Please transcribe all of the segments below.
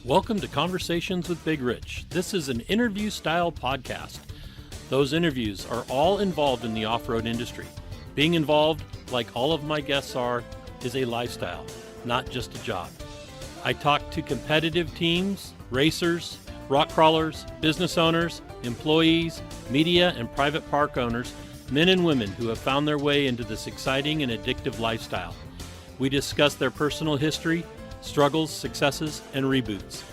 Welcome to Conversations with Big Rich. This is an interview-style podcast. Those interviews are all involved in the off-road industry. Being involved, like all of my guests are, is a lifestyle, not just a job. I talk to competitive teams, racers, rock crawlers, business owners, employees, media, and private park owners, men and women who have found their way into this exciting and addictive lifestyle. We discuss their personal history, struggles, successes, and reboots.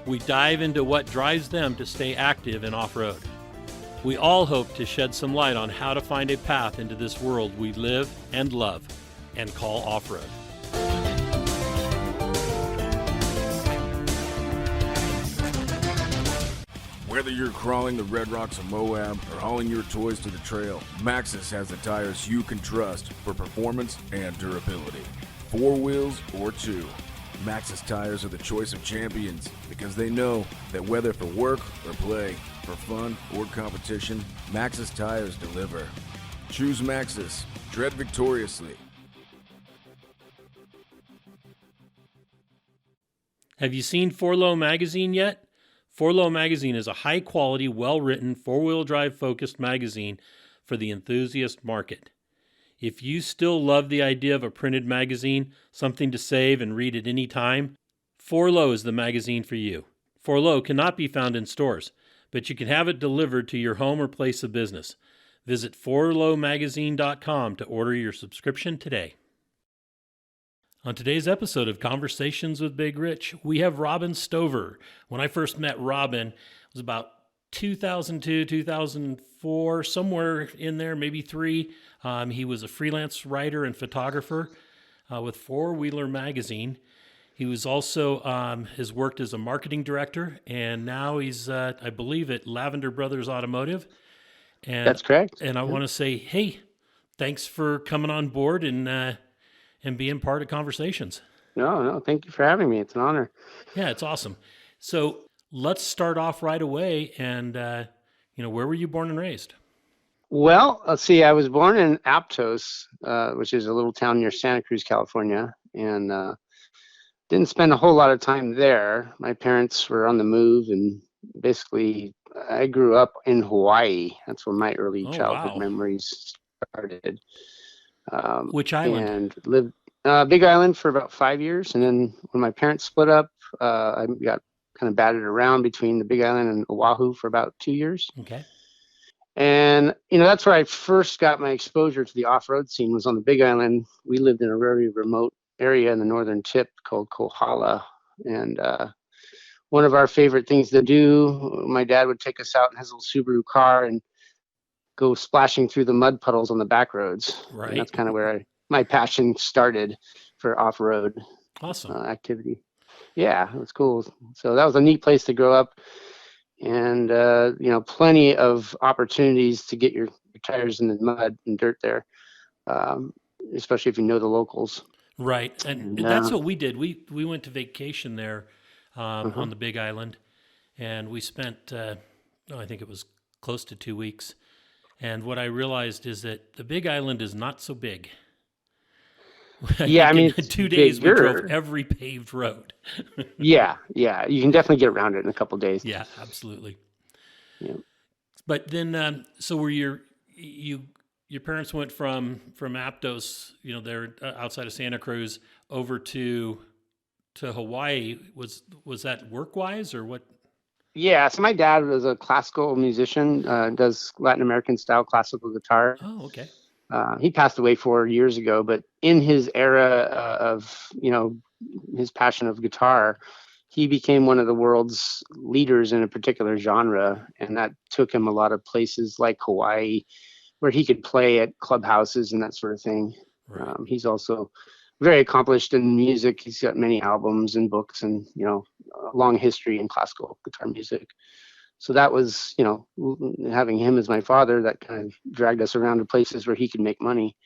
We dive into what drives them to stay active and off-road. We all hope to shed some light on how to find a path into this world we live and love and call off-road. Whether you're crawling the red rocks of Moab or hauling your toys to the trail, Maxxis has the tires you can trust for performance and durability. 4 wheels or 2. Maxxis tires are the choice of champions because they know that whether for work or play, for fun or competition, Maxxis tires deliver. Choose Maxxis. Tread victoriously. Have you seen 4Low magazine yet? 4Low magazine is a high-quality, well-written, four-wheel drive-focused magazine for the enthusiast market. If you still love the idea of a printed magazine, something to save and read at any time, 4Low is the magazine for you. 4Low cannot be found in stores, but you can have it delivered to your home or place of business. Visit 4lowmagazine.com to order your subscription today. On today's episode of Conversations with Big Rich, we have Robin Stover. When I first met Robin, it was about 2002, 2004, somewhere in there, maybe 3. He was a freelance writer and photographer with Four Wheeler Magazine. He was also has worked as a marketing director, and now he's, I believe, at Lavender Brothers Automotive. And, that's correct. And I want to say, hey, thanks for coming on board and being part of Conversations. No, thank you for having me. It's an honor. Yeah, it's awesome. So let's start off right away. And, where were you born and raised? Well, let's see. I was born in Aptos, which is a little town near Santa Cruz, California, and didn't spend a whole lot of time there. My parents were on the move, and basically I grew up in Hawaii. That's where my early childhood memories started. Which island? And lived Big Island for about 5 years. And then when my parents split up, I got kind of batted around between the Big Island and Oahu for about 2 years. Okay. And, that's where I first got my exposure to the off-road scene was on the Big Island. We lived in a very remote area in the northern tip called Kohala. And one of our favorite things to do, my dad would take us out in his little Subaru car and go splashing through the mud puddles on the back roads. Right. And that's kind of where my passion started for off-road activity. Yeah, it was cool. So that was a neat place to grow up. And, plenty of opportunities to get your tires in the mud and dirt there, especially if you know the locals. Right. And that's what we did. We went to vacation there on the Big Island, and we spent, I think it was close to 2 weeks. And what I realized is that the Big Island is not so big. In 2 days we drove every paved road. yeah, you can definitely get around it in a couple of days. Yeah, absolutely. Yeah. But then, so were your parents went from Aptos, they're outside of Santa Cruz, over to Hawaii. Was that work wise or what? Yeah, so my dad was a classical musician, does Latin American style classical guitar. Oh, okay. He passed away 4 years ago, but in his era of, his passion of guitar, he became one of the world's leaders in a particular genre. And that took him a lot of places like Hawaii, where he could play at clubhouses and that sort of thing. Right. He's also very accomplished in music. He's got many albums and books and, a long history in classical guitar music. So that was, having him as my father, that kind of dragged us around to places where he could make money.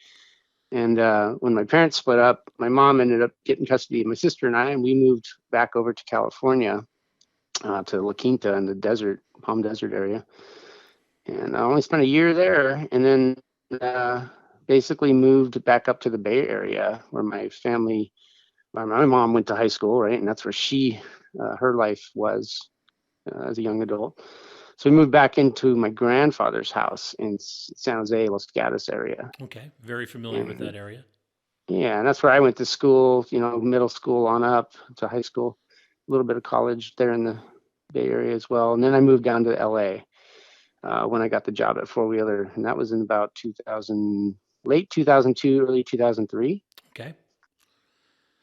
And when my parents split up, my mom ended up getting custody of my sister and I, and we moved back over to California, to La Quinta in the desert, Palm Desert area. And I only spent a year there, and then basically moved back up to the Bay Area where my mom went to high school, right? And that's where she her life was as a young adult. So we moved back into my grandfather's house in San Jose, Los Gatos area. Okay. Very familiar with that area. Yeah, and that's where I went to school, middle school on up to high school, a little bit of college there in the Bay Area as well. And then I moved down to LA when I got the job at Four Wheeler, and that was in about 2000, late 2002, early 2003. Okay.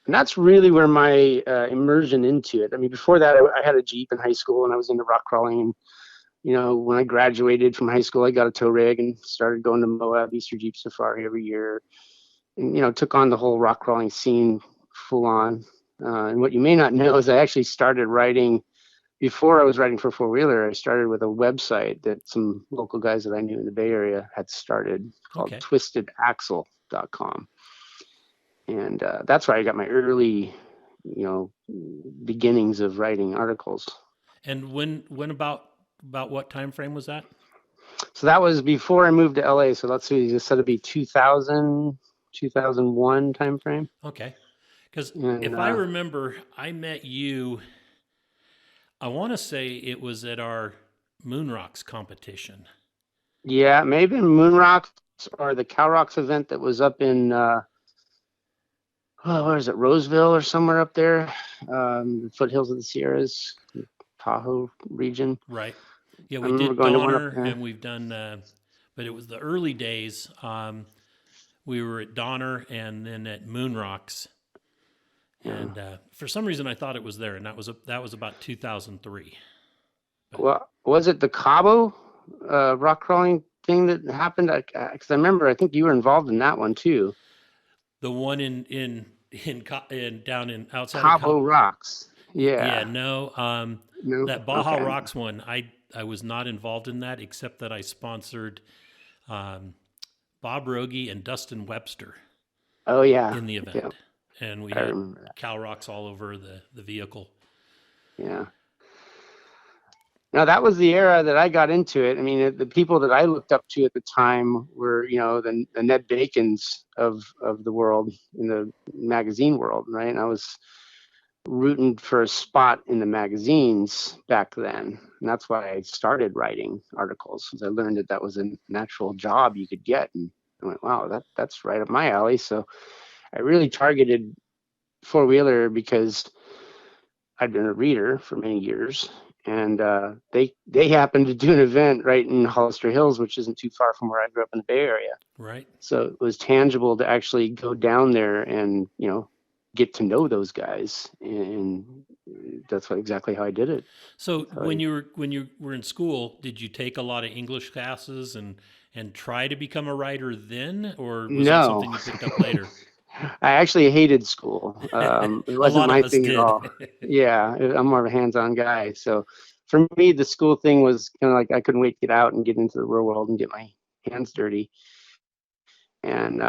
And that's really where my immersion into it. I mean, before that, I had a Jeep in high school, and I was into rock crawling. And when I graduated from high school, I got a tow rig and started going to Moab Easter Jeep Safari every year. And, took on the whole rock crawling scene full on. And what you may not know is I actually started writing, before I was writing for Four Wheeler, I started with a website that some local guys that I knew in the Bay Area had started called twistedaxle.com. And that's where I got my early, beginnings of writing articles. And when about what time frame was that? So that was before I moved to LA. So let's see, you said it'd be 2001 time frame. Okay. Because if I remember, I met you, I want to say it was at our Moon Rocks competition. Yeah, maybe Moon Rocks or the Cow Rocks event that was up in, where is it, Roseville or somewhere up there, the foothills of the Sierras, Tahoe region. Right. Yeah, we did Donner, and we've done, but it was the early days. We were at Donner and then at Moon Rocks, and for some reason I thought it was there, and that was about 2003. Well, was it the Cabo rock crawling thing that happened? Because I remember, I think you were involved in that one too. The one in down in outside Cabo Rocks. Yeah. Yeah. No. No? That Baja Okay. Rocks one, I was not involved in that, except that I sponsored Bob Rogie and Dustin Webster. Oh yeah. In the event, yeah. And we I had remember that. cow rocks all over the vehicle. Yeah. Now that was the era that I got into it. I mean, the people that I looked up to at the time were, the Ned Bacons of the world, in the magazine world, right? And I was rooting for a spot in the magazines back then, and that's why I started writing articles, because I learned that was a natural job you could get, and I went, wow, that's right up my alley. So I really targeted Four Wheeler because I'd been a reader for many years. And they happened to do an event right in Hollister Hills, which isn't too far from where I grew up in the Bay Area. Right. So it was tangible to actually go down there and, get to know those guys. And that's exactly how I did it. So when you were in school, did you take a lot of English classes and try to become a writer then, or was it something you picked up later? I actually hated school. It wasn't my thing at all. Yeah, I'm more of a hands-on guy. So for me, the school thing was kind of like I couldn't wait to get out and get into the real world and get my hands dirty. And,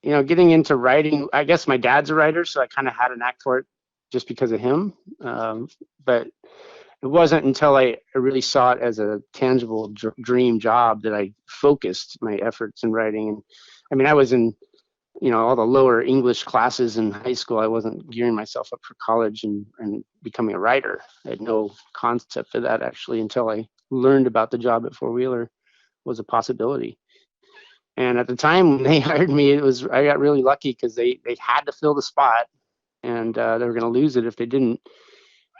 getting into writing, I guess my dad's a writer, so I kind of had an knack for it just because of him. But it wasn't until I really saw it as a tangible dream job that I focused my efforts in writing. And I mean, I was in all the lower English classes in high school. I wasn't gearing myself up for college and becoming a writer. I had no concept for that actually until I learned about the job at Four Wheeler was a possibility. And at the time when they hired me, I got really lucky because they had to fill the spot, and they were going to lose it if they didn't.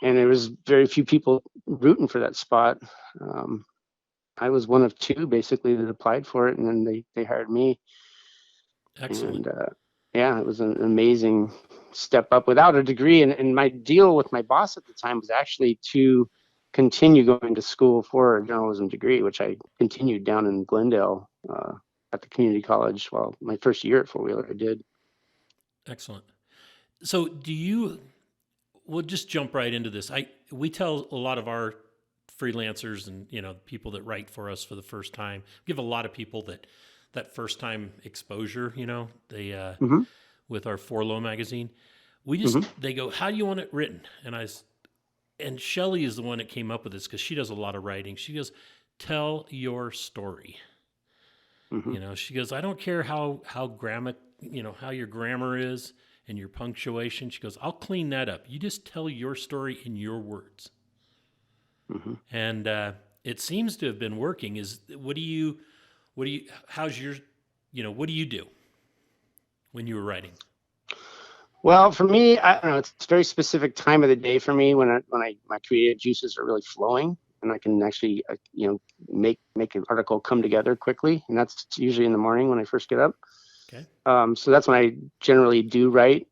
And there was very few people rooting for that spot. I was one of two basically that applied for it, and then they hired me. Excellent. And it was an amazing step up without a degree. And my deal with my boss at the time was actually to continue going to school for a journalism degree, which I continued down in Glendale at the community college. Well, my first year at Four Wheeler, I did. Excellent. So we'll just jump right into this. We tell a lot of our freelancers and, people that write for us for the first time, give a lot of people that first time exposure, they with our For Low magazine, we just they go, how do you want it written? And Shelley is the one that came up with this because she does a lot of writing. She goes, tell your story. She goes, I don't care how your grammar is, and your punctuation. She goes, I'll clean that up. You just tell your story in your words. Mm-hmm. And it seems to have been working. What do you, how's your, what do you do when you were writing? Well, for me, I don't know. It's a very specific time of the day for me when my creative juices are really flowing, and I can actually make an article come together quickly, and that's usually in the morning when I first get up. Okay. So that's when I generally do write.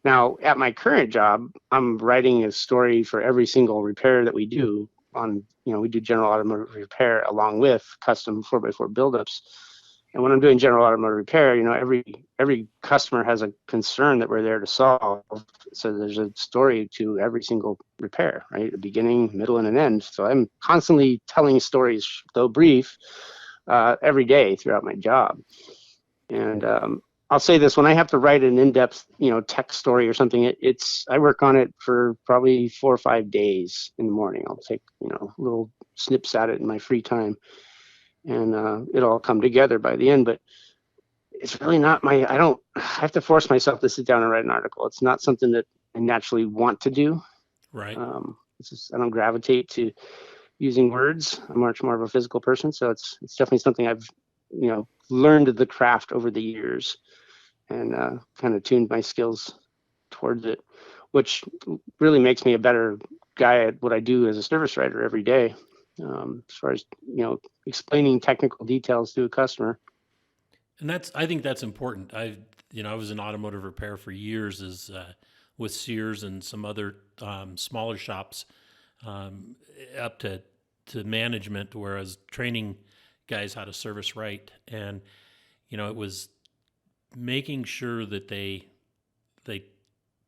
Now, at my current job, I'm writing a story for every single repair that we do on. We do general automotive repair along with custom 4x4 buildups. And when I'm doing general automotive repair, every customer has a concern that we're there to solve. So there's a story to every single repair, right? A beginning, middle, and an end. So I'm constantly telling stories, though brief, every day throughout my job. And I'll say this: when I have to write an in-depth, tech story or something, I work on it for probably 4 or 5 days in the morning. I'll take little snips at it in my free time. And it'll all come together by the end. But it's really not I have to force myself to sit down and write an article. It's not something that I naturally want to do. Right. It's just, I don't gravitate to using words. I'm much more of a physical person. So it's definitely something I've, learned the craft over the years and kind of tuned my skills towards it, which really makes me a better guy at what I do as a service writer every day. As far as explaining technical details to a customer, and I think that's important. I was in automotive repair for years, with Sears and some other smaller shops, up to management, where I was training guys how to service right, and it was making sure that they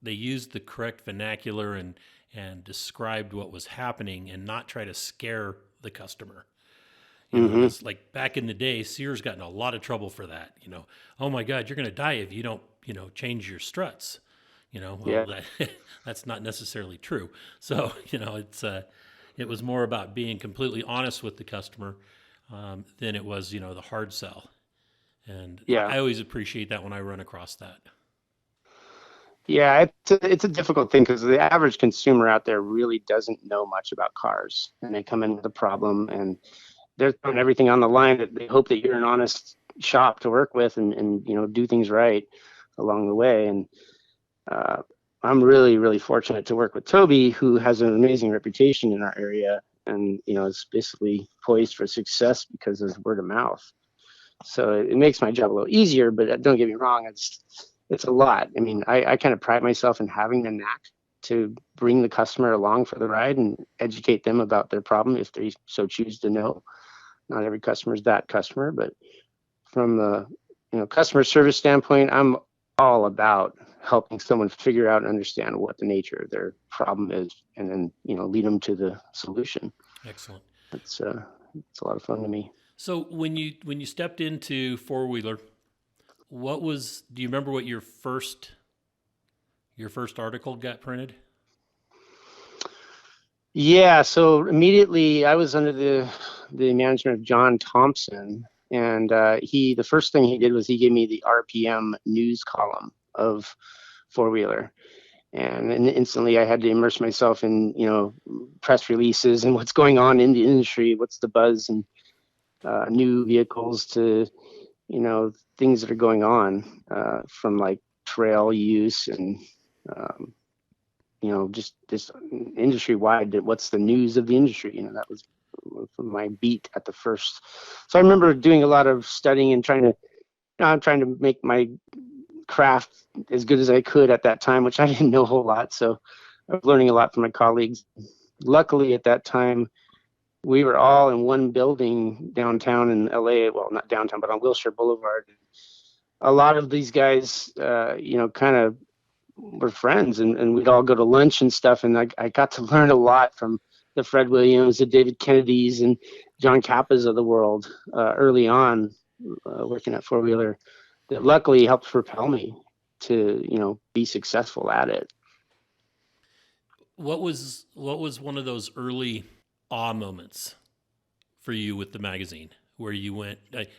used the correct vernacular and described what was happening and not try to scare the customer. It's like back in the day, Sears got in a lot of trouble for that. Oh my God, you're going to die if you don't, change your struts. That's not necessarily true. So, it was more about being completely honest with the customer than it was, the hard sell. And I always appreciate that when I run across that. Yeah, it's a difficult thing because the average consumer out there really doesn't know much about cars, and they come in with a problem and they're throwing everything on the line that they hope that you're an honest shop to work with and do things right along the way. And I'm really, really fortunate to work with Toby, who has an amazing reputation in our area and is basically poised for success because of word of mouth. So it makes my job a little easier, but don't get me wrong, it's a lot. I mean, I kind of pride myself in having the knack to bring the customer along for the ride and educate them about their problem if they so choose to know. Not every customer is that customer, but from the customer service standpoint, I'm all about helping someone figure out and understand what the nature of their problem is, and then lead them to the solution. Excellent. It's a lot of fun to me. So when you stepped into four-wheeler, do you remember what your first article got printed? Yeah, so immediately I was under the management of John Thompson, and the first thing he did was he gave me the RPM news column of four-wheeler. And instantly I had to immerse myself in, press releases and what's going on in the industry, what's the buzz, and new vehicles to, things that are going on from like trail use and, just industry wide. What's the news of the industry? That was my beat at the first. So I remember doing a lot of studying and trying to make my craft as good as I could at that time, which I didn't know a whole lot. So I was learning a lot from my colleagues. Luckily at that time, we were all in one building downtown in LA. Well, not downtown, but on Wilshire Boulevard. A lot of these guys, kind of were friends, and we'd all go to lunch and stuff. And I got to learn a lot from the Fred Williams, the David Kennedys, and John Kappas of the world early on, working at Four Wheeler. That luckily helped propel me to be successful at it. What was one of those early awe moments for you with the magazine, where you went,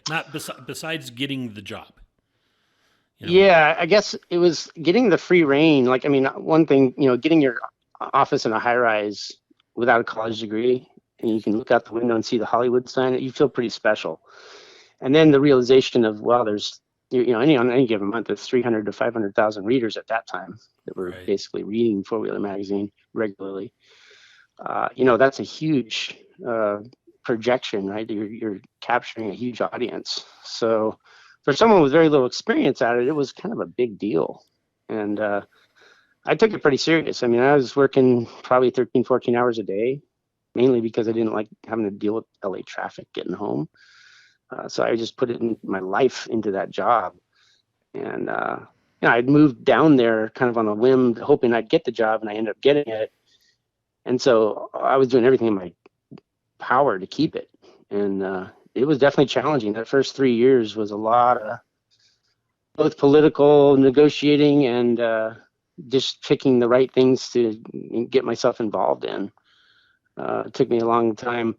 not besides getting the job? You know. Yeah, I guess it was getting the free reign. Like, I mean, one thing, getting your office in a high rise without a college degree, and you can look out the window and see the Hollywood sign, you feel pretty special. And then the realization of, well, there's, on any given month, there's 300 to 500,000 readers at that time that were Right. basically reading Four Wheeler Magazine regularly. That's a huge projection, right? You're capturing a huge audience. So for someone with very little experience at it, it was kind of a big deal. And I took it pretty serious. I mean, I was working probably 13, 14 hours a day, mainly because I didn't like having to deal with LA traffic getting home. So I just put it in my life into that job. And I'd moved down there kind of on a whim, hoping I'd get the job, and I ended up getting it. And so I was doing everything in my power to keep it. And it was definitely challenging. That first 3 years was a lot of both political negotiating and just picking the right things to get myself involved in. It took me a long time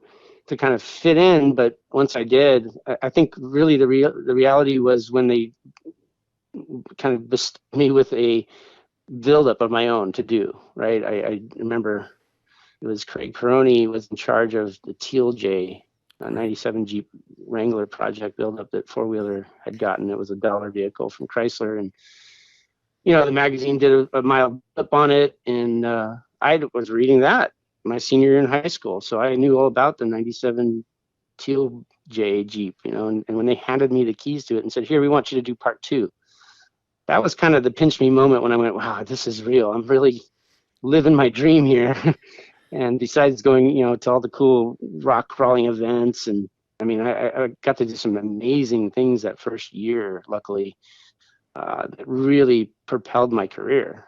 to kind of fit in, but once I did, I think really the reality was when they kind of bestowed me with a buildup of my own to do. Right, I remember it was Craig Peroni was in charge of the Teal J Right. 97 Jeep Wrangler project buildup that Four Wheeler had gotten. It was a dollar vehicle from Chrysler, and the magazine did a mile up on it, and I was reading that my senior year in high school, so I knew all about the 97 Teal J Jeep, and when they handed me the keys to it and said, "Here, we want you to do part two," that was kind of the pinch me moment when I went, "Wow, this is real. I'm really living my dream here." And besides going, to all the cool rock crawling events, and I mean, I got to do some amazing things that first year, luckily, that really propelled my career.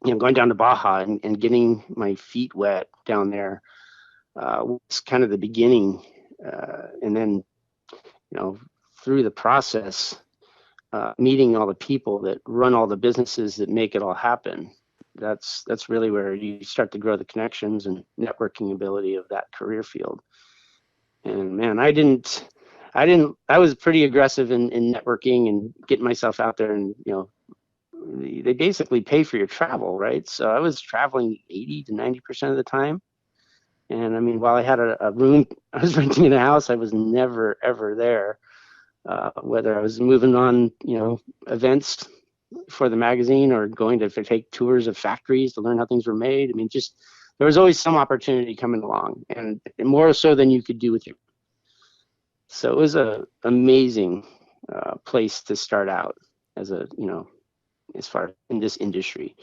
Going down to Baja and getting my feet wet down there was kind of the beginning. And then, through the process, meeting all the people that run all the businesses that make it all happen. That's really where you start to grow the connections and networking ability of that career field. And man, I was pretty aggressive in networking and getting myself out there, and they basically pay for your travel, right? So I was traveling 80 to 90% of the time. And I mean, while I had a room, I was renting in a house, I was never, ever there. Whether I was moving on, events for the magazine or going to take tours of factories to learn how things were made. I mean, just there was always some opportunity coming along, and more so than you could do with your. So it was a amazing place to start out as as far as in this industry.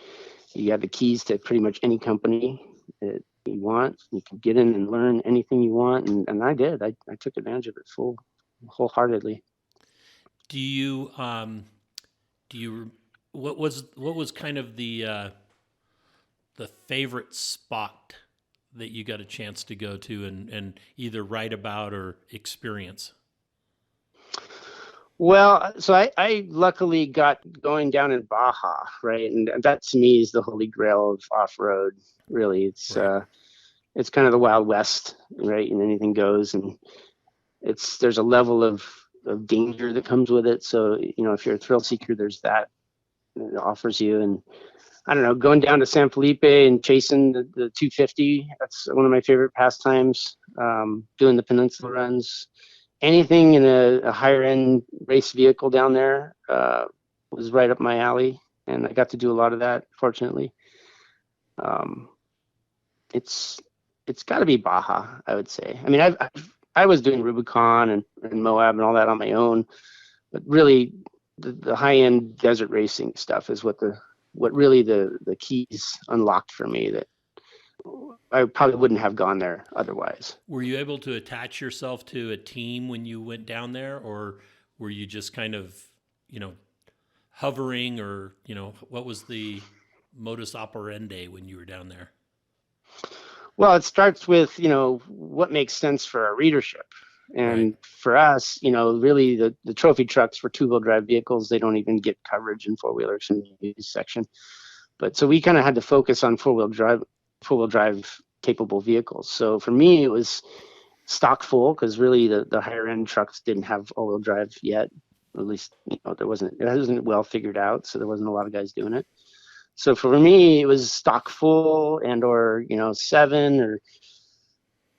You have the keys to pretty much any company that you want. You can get in and learn anything you want, and I did. I took advantage of it wholeheartedly. Do you do you what was kind of the favorite spot that you got a chance to go to and either write about or experience? Well, so I luckily got going down in Baja, right, and that to me is the holy grail of off road. Really, Right. it's kind of the Wild West, right, and anything goes, and there's a level of danger that comes with it. So if you're a thrill seeker, there's that it offers you, and I don't know, going down to San Felipe and chasing the 250. That's one of my favorite pastimes. Doing the peninsula runs, anything in a higher end race vehicle down there was right up my alley, and I got to do a lot of that. Fortunately, um, it's it's got to be Baja, I would say. I mean, I was doing Rubicon and Moab and all that on my own, but really the high end desert racing stuff is what really the keys unlocked for me that I probably wouldn't have gone there otherwise. Were you able to attach yourself to a team when you went down there, or were you just kind of, you know, hovering, or what was the modus operandi when you were down there? Well, it starts with, what makes sense for our readership. Right. And for us, really the trophy trucks for two-wheel drive vehicles, they don't even get coverage in four-wheelers in the news section. But so we kind of had to focus on four-wheel drive capable vehicles. So for me, it was stock full because really the higher end trucks didn't have all-wheel drive yet. At least, it wasn't well figured out, so there wasn't a lot of guys doing it. So for me, it was stock full or 7, or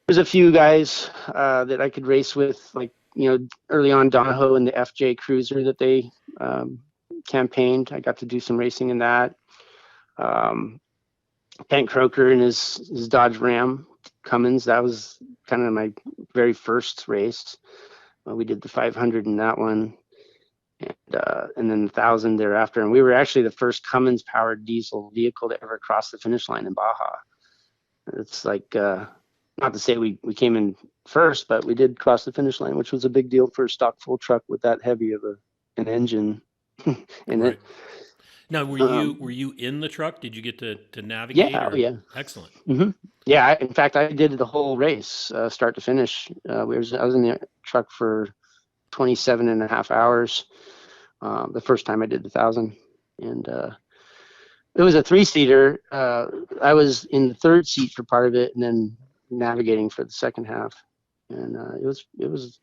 there's a few guys that I could race with, like, early on Donahoe and the FJ Cruiser that they campaigned. I got to do some racing in that. Hank Croker and his Dodge Ram Cummins, that was kind of my very first race. We did the 500 in that one, and then the 1,000 thereafter. And we were actually the first Cummins powered diesel vehicle to ever cross the finish line in Baja. It's like, not to say we came in first, but we did cross the finish line, which was a big deal for a stock full truck with that heavy of an engine in it. Now, were you in the truck? Did you get to navigate? Yeah, yeah. Excellent. Mm-hmm. Yeah, in fact, I did the whole race, start to finish. I was in the truck for 27 and a half hours. The first time I did the 1,000, and it was a 3-seater. I was in the third seat for part of it, and then navigating for the second half. And it was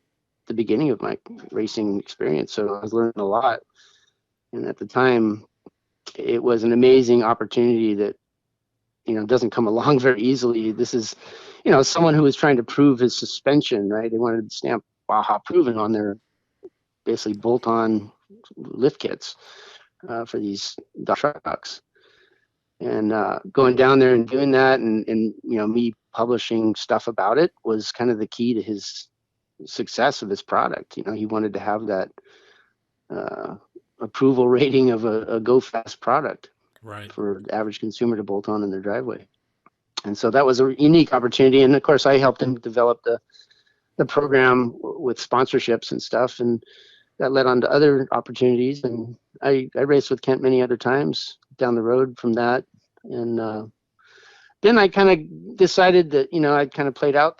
the beginning of my racing experience, so I was learning a lot. And at the time, it was an amazing opportunity that doesn't come along very easily. This is someone who was trying to prove his suspension, right? They wanted to stamp Baja proven on their basically bolt-on lift kits for these trucks. And going down there and doing that, and me publishing stuff about it was kind of the key to his success of this product. He wanted to have that approval rating of a go fast product, right, for the average consumer to bolt on in their driveway. And so that was a unique opportunity. And of course, I helped him develop the program with sponsorships and stuff, and that led on to other opportunities. And I raced with Kent many other times down the road from that. And then I kind of decided that I'd kind of played out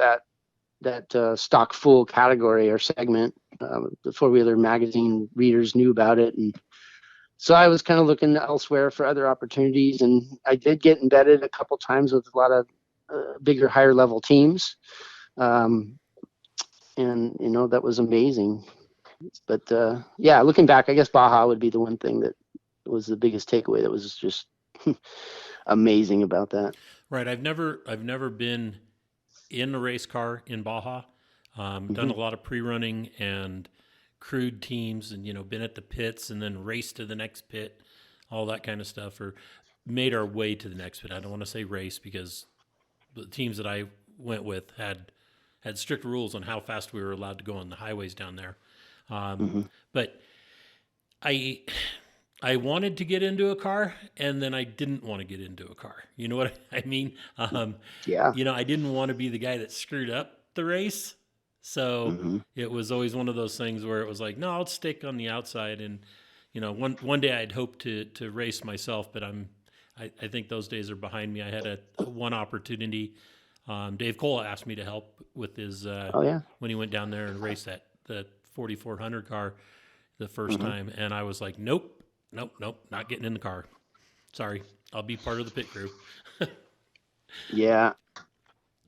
that stock full category or segment. The four-wheeler magazine readers knew about it, and so I was kind of looking elsewhere for other opportunities. And I did get embedded a couple times with a lot of bigger, higher level teams, and that was amazing. But yeah, looking back, I guess Baja would be the one thing that was the biggest takeaway. That was just amazing about that. Right. I've never been in a race car in Baja. Done a lot of pre-running and crewed teams, and been at the pits and then raced to the next pit, all that kind of stuff, or made our way to the next pit. I don't want to say race, because the teams that I went with had strict rules on how fast we were allowed to go on the highways down there. But I wanted to get into a car, and then I didn't want to get into a car. You know what I mean? Yeah. I didn't want to be the guy that screwed up the race. So it was always one of those things where it was like, no, I'll stick on the outside. And, one day I'd hoped to race myself, but I think those days are behind me. I had one opportunity. Dave Cole asked me to help with his, when he went down there and raced the 4400 car the first time. And I was like, nope, not getting in the car. Sorry, I'll be part of the pit crew. Yeah.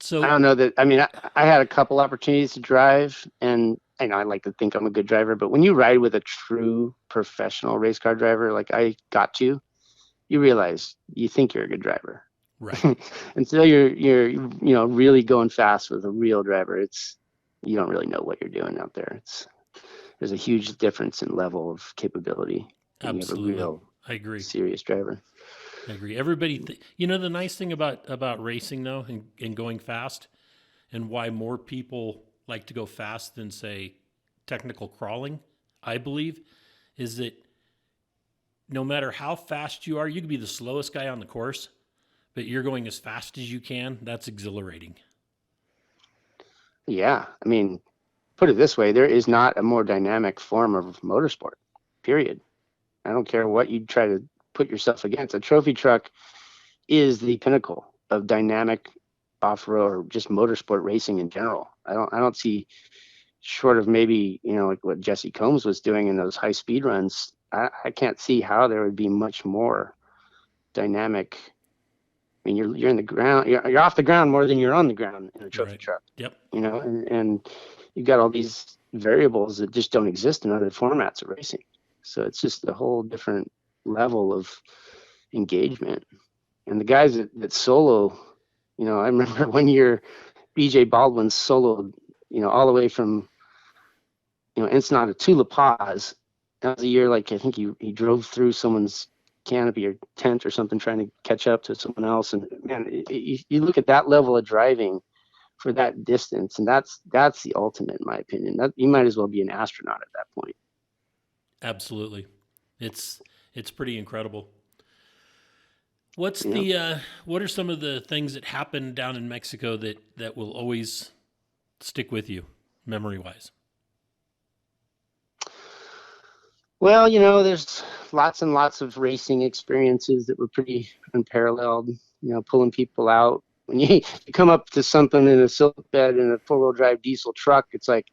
So I don't know that. I mean, I had a couple opportunities to drive, and I like to think I'm a good driver, but when you ride with a true professional race car driver, like I got to, you realize you think you're a good driver. Right. Until you're really going fast with a real driver, you don't really know what you're doing out there. There's a huge difference in level of capability. Absolutely. I agree. Serious driver. I agree. Everybody, the nice thing about racing though, and going fast, and why more people like to go fast than, say, technical crawling, I believe, is that no matter how fast you are, you could be the slowest guy on the course, but you're going as fast as you can. That's exhilarating. Yeah. I mean, put it this way, there is not a more dynamic form of motorsport, period. I don't care what you try to put yourself against. A trophy truck is the pinnacle of dynamic off-road or just motorsport racing in general. I don't see, short of maybe, like what Jesse Combs was doing in those high speed runs, I can't see how there would be much more dynamic. I mean, you're in the ground, you're off the ground more than you're on the ground in a trophy truck. Yep. And you've got all these variables that just don't exist in other formats of racing. So it's just a whole different level of engagement. And the guys that solo, I remember one year BJ Baldwin soloed, all the way from, Ensenada to La Paz. That was a year, like, I think he drove through someone's canopy or tent or something, trying to catch up to someone else. And man, you look at that level of driving for that distance, and that's the ultimate, in my opinion. That you might as well be an astronaut at that point. Absolutely. It's pretty incredible. What are some of the things that happened down in Mexico that will always stick with you, memory-wise? Well, there's lots and lots of racing experiences that were pretty unparalleled. Pulling people out. When you come up to something in a silk bed in a 4-wheel drive diesel truck, it's like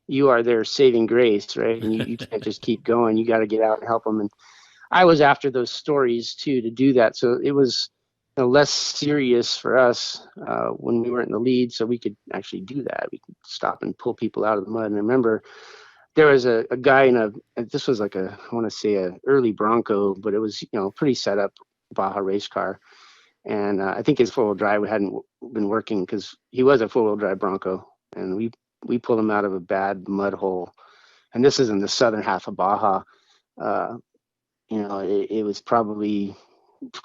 you are their saving grace, right? And you can't just keep going. You got to get out and help them. And I was after those stories too to do that. So it was less serious for us when we weren't in the lead, so we could actually do that. We could stop and pull people out of the mud. And I remember there was a guy this was like I want to say a early Bronco, but it was, pretty set up Baja race car. And I think his 4-wheel drive hadn't been working because he was a 4-wheel drive Bronco. And we pulled him out of a bad mud hole. And this is in the southern half of Baja. It was probably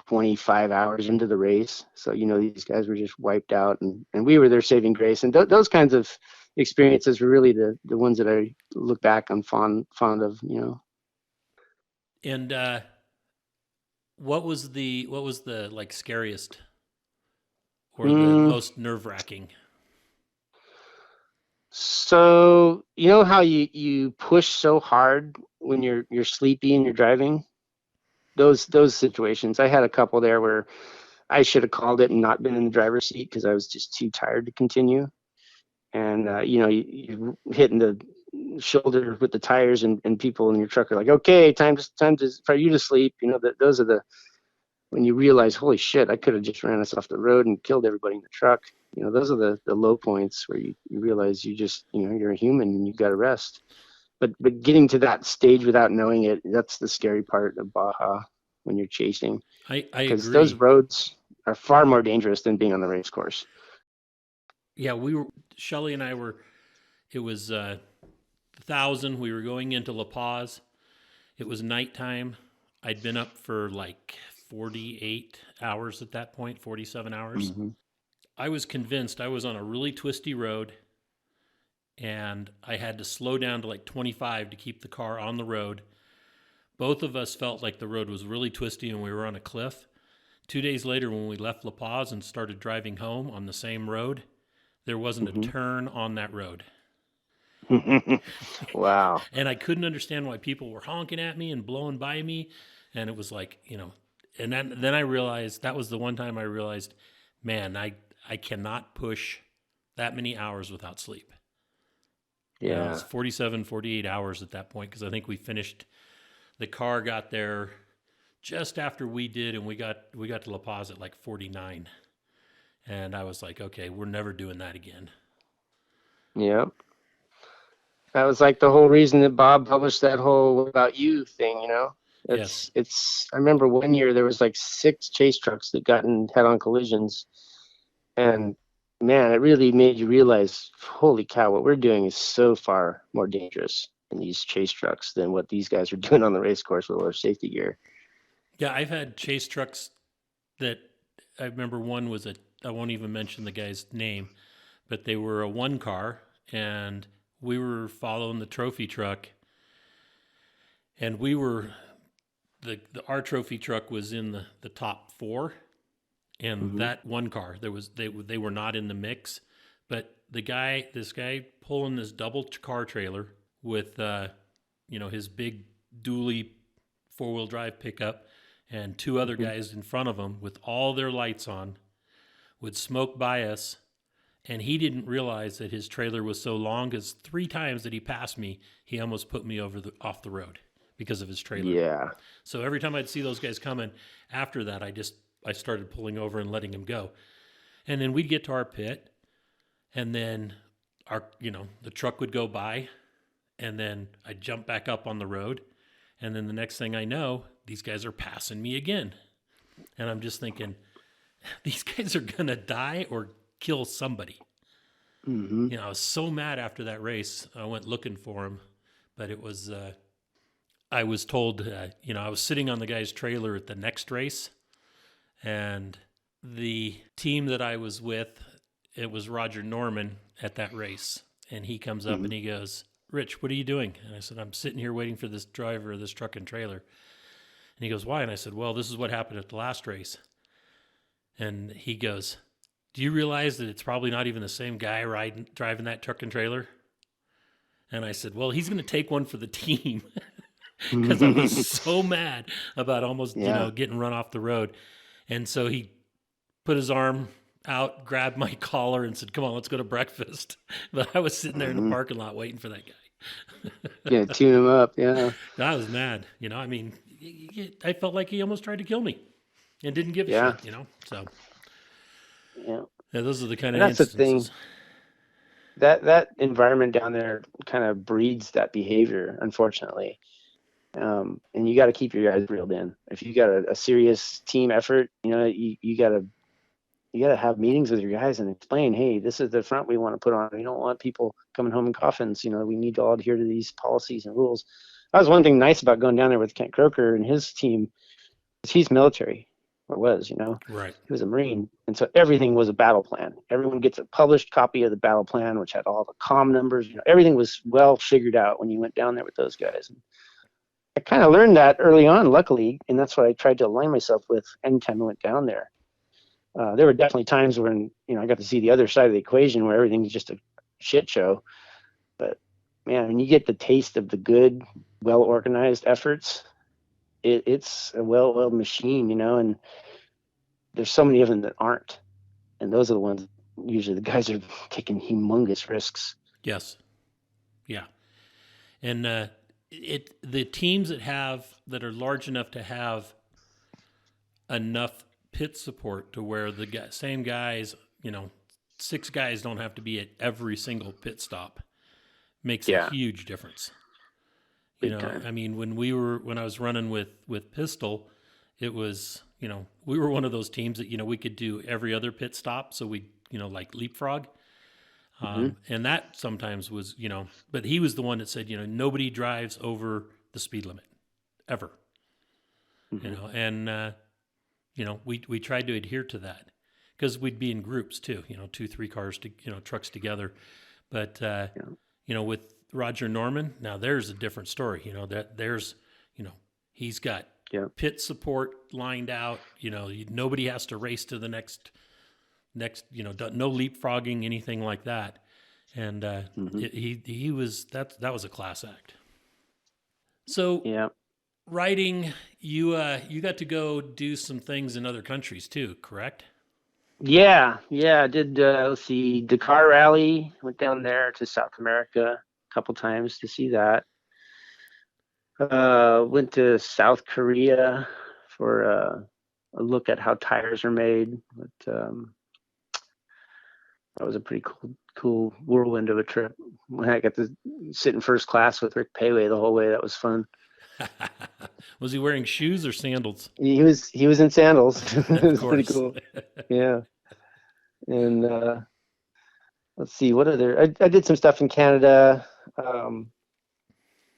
25 hours into the race. So, these guys were just wiped out, and we were their saving grace. And those kinds of experiences were really the ones that I look back on fond of, And what was the like scariest or the most nerve-wracking? So, how you push so hard when you're sleepy and you're driving? Those situations. I had a couple there where I should have called it and not been in the driver's seat because I was just too tired to continue. And you're hitting the shoulder with the tires, and people in your truck are like, okay, time for you to sleep. Those are when you realize, holy shit, I could have just ran us off the road and killed everybody in the truck. Those are the low points where you realize you just, you're a human and you got to rest. But getting to that stage without knowing it, that's the scary part of Baja when you're chasing. I Because agree. those roads are far more dangerous than being on the race course. Yeah, Shelly and I were, it was 1,000. We were going into La Paz. It was nighttime. I'd been up for like 48 hours at that point, 47 hours. Mm-hmm. I was convinced I was on a really twisty road, and I had to slow down to like 25 to keep the car on the road. Both of us felt like the road was really twisty and we were on a cliff. 2 days later, when we left La Paz and started driving home on the same road, there wasn't a turn on that road. Wow. And I couldn't understand why people were honking at me and blowing by me. And it was like, and then I realized, that was the one time I realized, man, I cannot push that many hours without sleep. Yeah. It was 47, 48 hours at that point, because I think the car got there just after we did, and we got to La Paz at like 49. And I was like, okay, we're never doing that again. Yep. That was like the whole reason that Bob published that whole "What About You" thing, Yes. I remember one year there was like 6 chase trucks that got in head-on collisions. And man, it really made you realize, holy cow, what we're doing is so far more dangerous in these chase trucks than what these guys are doing on the race course with their safety gear. Yeah, I've had chase trucks that I remember one was I won't even mention the guy's name, but they were a 1 car, and we were following the trophy truck, and we were our trophy truck was in the top 4. And that 1 car, they were not in the mix, but this guy pulling this double car trailer with his big dually 4-wheel drive pickup, and 2 other guys in front of him with all their lights on, would smoke by us, and he didn't realize that his trailer was so long, because 3 times that he passed me, he almost put me off the road because of his trailer. Yeah. So every time I'd see those guys coming, after that, I started pulling over and letting him go. And then we'd get to our pit, and then the truck would go by, And then I jump back up on the road. And then the next thing I know, these guys are passing me again. And I'm just thinking, these guys are going to die or kill somebody. Mm-hmm. I was so mad after that race. I went looking for him, but it was, I was told, I was sitting on the guy's trailer at the next race, and the team that I was with, it was Roger Norman at that race. And he comes up and he goes, "Rich, what are you doing?" And I said, "I'm sitting here waiting for this driver of this truck and trailer." And he goes, "Why?" And I said, "Well, this is what happened at the last race." And he goes, "Do you realize that it's probably not even the same guy driving that truck and trailer?" And I said, "Well, he's going to take one for the team," because I was so mad about almost, getting run off the road. And so he put his arm out, grabbed my collar, and said, "Come on, let's go to breakfast." But I was sitting there in the parking lot waiting for that guy. Yeah, tune him up. Yeah. I was mad. I felt like he almost tried to kill me and didn't give a shit, So, yeah, those are the kind of that's instances. The thing. That environment down there kind of breeds that behavior, unfortunately. And you got to keep your guys reeled in. If you got a serious team effort, you got to have meetings with your guys and explain, hey, this is the front we want to put on. We don't want people coming home in coffins. We need to all adhere to these policies and rules. That was one thing nice about going down there with Kent Croker and his team. He's military, or was, Right. He was a Marine. And so everything was a battle plan. Everyone gets a published copy of the battle plan, which had all the comm numbers. Everything was well figured out when you went down there with those guys. And I kind of learned that early on, luckily, and that's what I tried to align myself with anytime I went down there. There were definitely times when, I got to see the other side of the equation where everything's just a shit show. But man, when you get the taste of the good, well-organized efforts, it's a well-oiled machine, and there's so many of them that aren't. And those are the ones, usually the guys are taking humongous risks. Yes. Yeah. And the teams that are large enough to have enough pit support to where the same guys, 6 guys don't have to be at every single pit stop makes a huge difference. I mean, when I was running with Pistol, it was, we were one of those teams that, we could do every other pit stop. So we, like leapfrog. And that sometimes was, but he was the one that said, nobody drives over the speed limit ever, and, we tried to adhere to that because we'd be in groups too, 2, 3 cars, trucks together. But, with Roger Norman, now there's a different story, he's got pit support lined out, nobody has to race to the next, no leapfrogging, anything like that. And, he was, that was a class act. So riding, you got to go do some things in other countries too, correct? Yeah. I did, let's see, Dakar Rally, went down there to South America a couple times to see that. Went to South Korea for a look at how tires are made. But that was a pretty cool whirlwind of a trip. When I got to sit in first class with Rick Payway the whole way, that was fun. Was he wearing shoes or sandals? He was in sandals. It was course. pretty cool. Yeah. And let's see, what other? I did some stuff in Canada.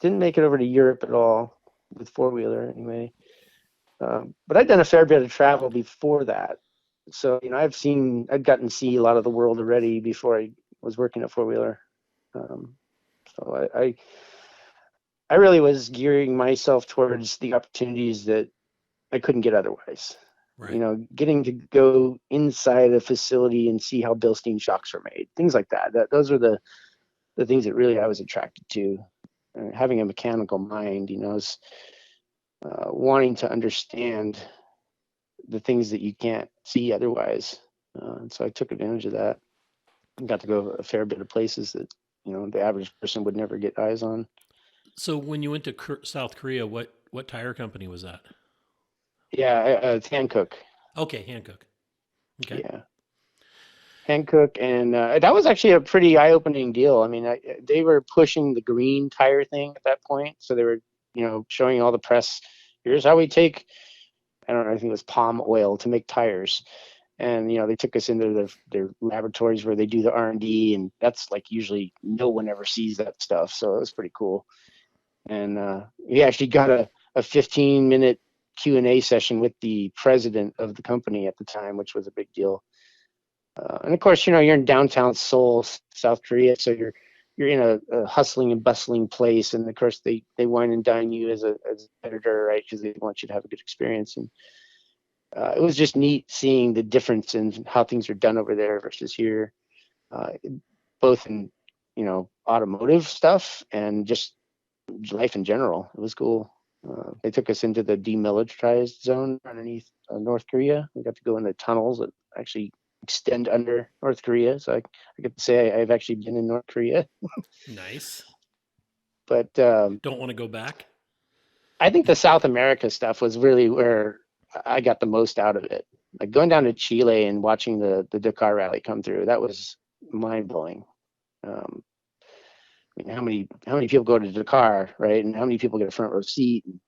Didn't make it over to Europe at all with four-wheeler anyway. But I'd done a fair bit of travel before that. So, I'd gotten to see a lot of the world already before I was working at four-wheeler. So I really was gearing myself towards the opportunities that I couldn't get otherwise. Right. Getting to go inside a facility and see how Bilstein shocks are made, things like that. Those are the things that really I was attracted to. Having a mechanical mind, is wanting to understand the things that you can't see otherwise. And so I took advantage of that and got to go a fair bit of places that, the average person would never get eyes on. So when you went to South Korea, what tire company was that? Yeah, it's Hankook. Okay, Hankook. Okay. Yeah. Hankook, and that was actually a pretty eye-opening deal. I mean, they were pushing the green tire thing at that point, so they were, showing all the press. Here's how we take, I don't know, I think it was palm oil to make tires, and they took us into their laboratories where they do the R&D, and that's like usually no one ever sees that stuff, so it was pretty cool. And we actually got a 15-minute Q&A session with the president of the company at the time, which was a big deal. And of course, you're in downtown Seoul, South Korea, so you're in a hustling and bustling place, and of course they wine and dine you as an editor, right? Because they want you to have a good experience. And it was just neat seeing the difference in how things are done over there versus here, both in automotive stuff and just life in general. It was cool. They took us into the demilitarized zone underneath North Korea. We got to go in the tunnels that actually extend under North Korea. So I get to say I've actually been in North Korea. Nice. But Don't want to go back? I think the South America stuff was really where I got the most out of it. Like going down to Chile and watching the Dakar rally come through, that was mind blowing. I mean, how many people go to Dakar, right? And how many people get a front row seat? And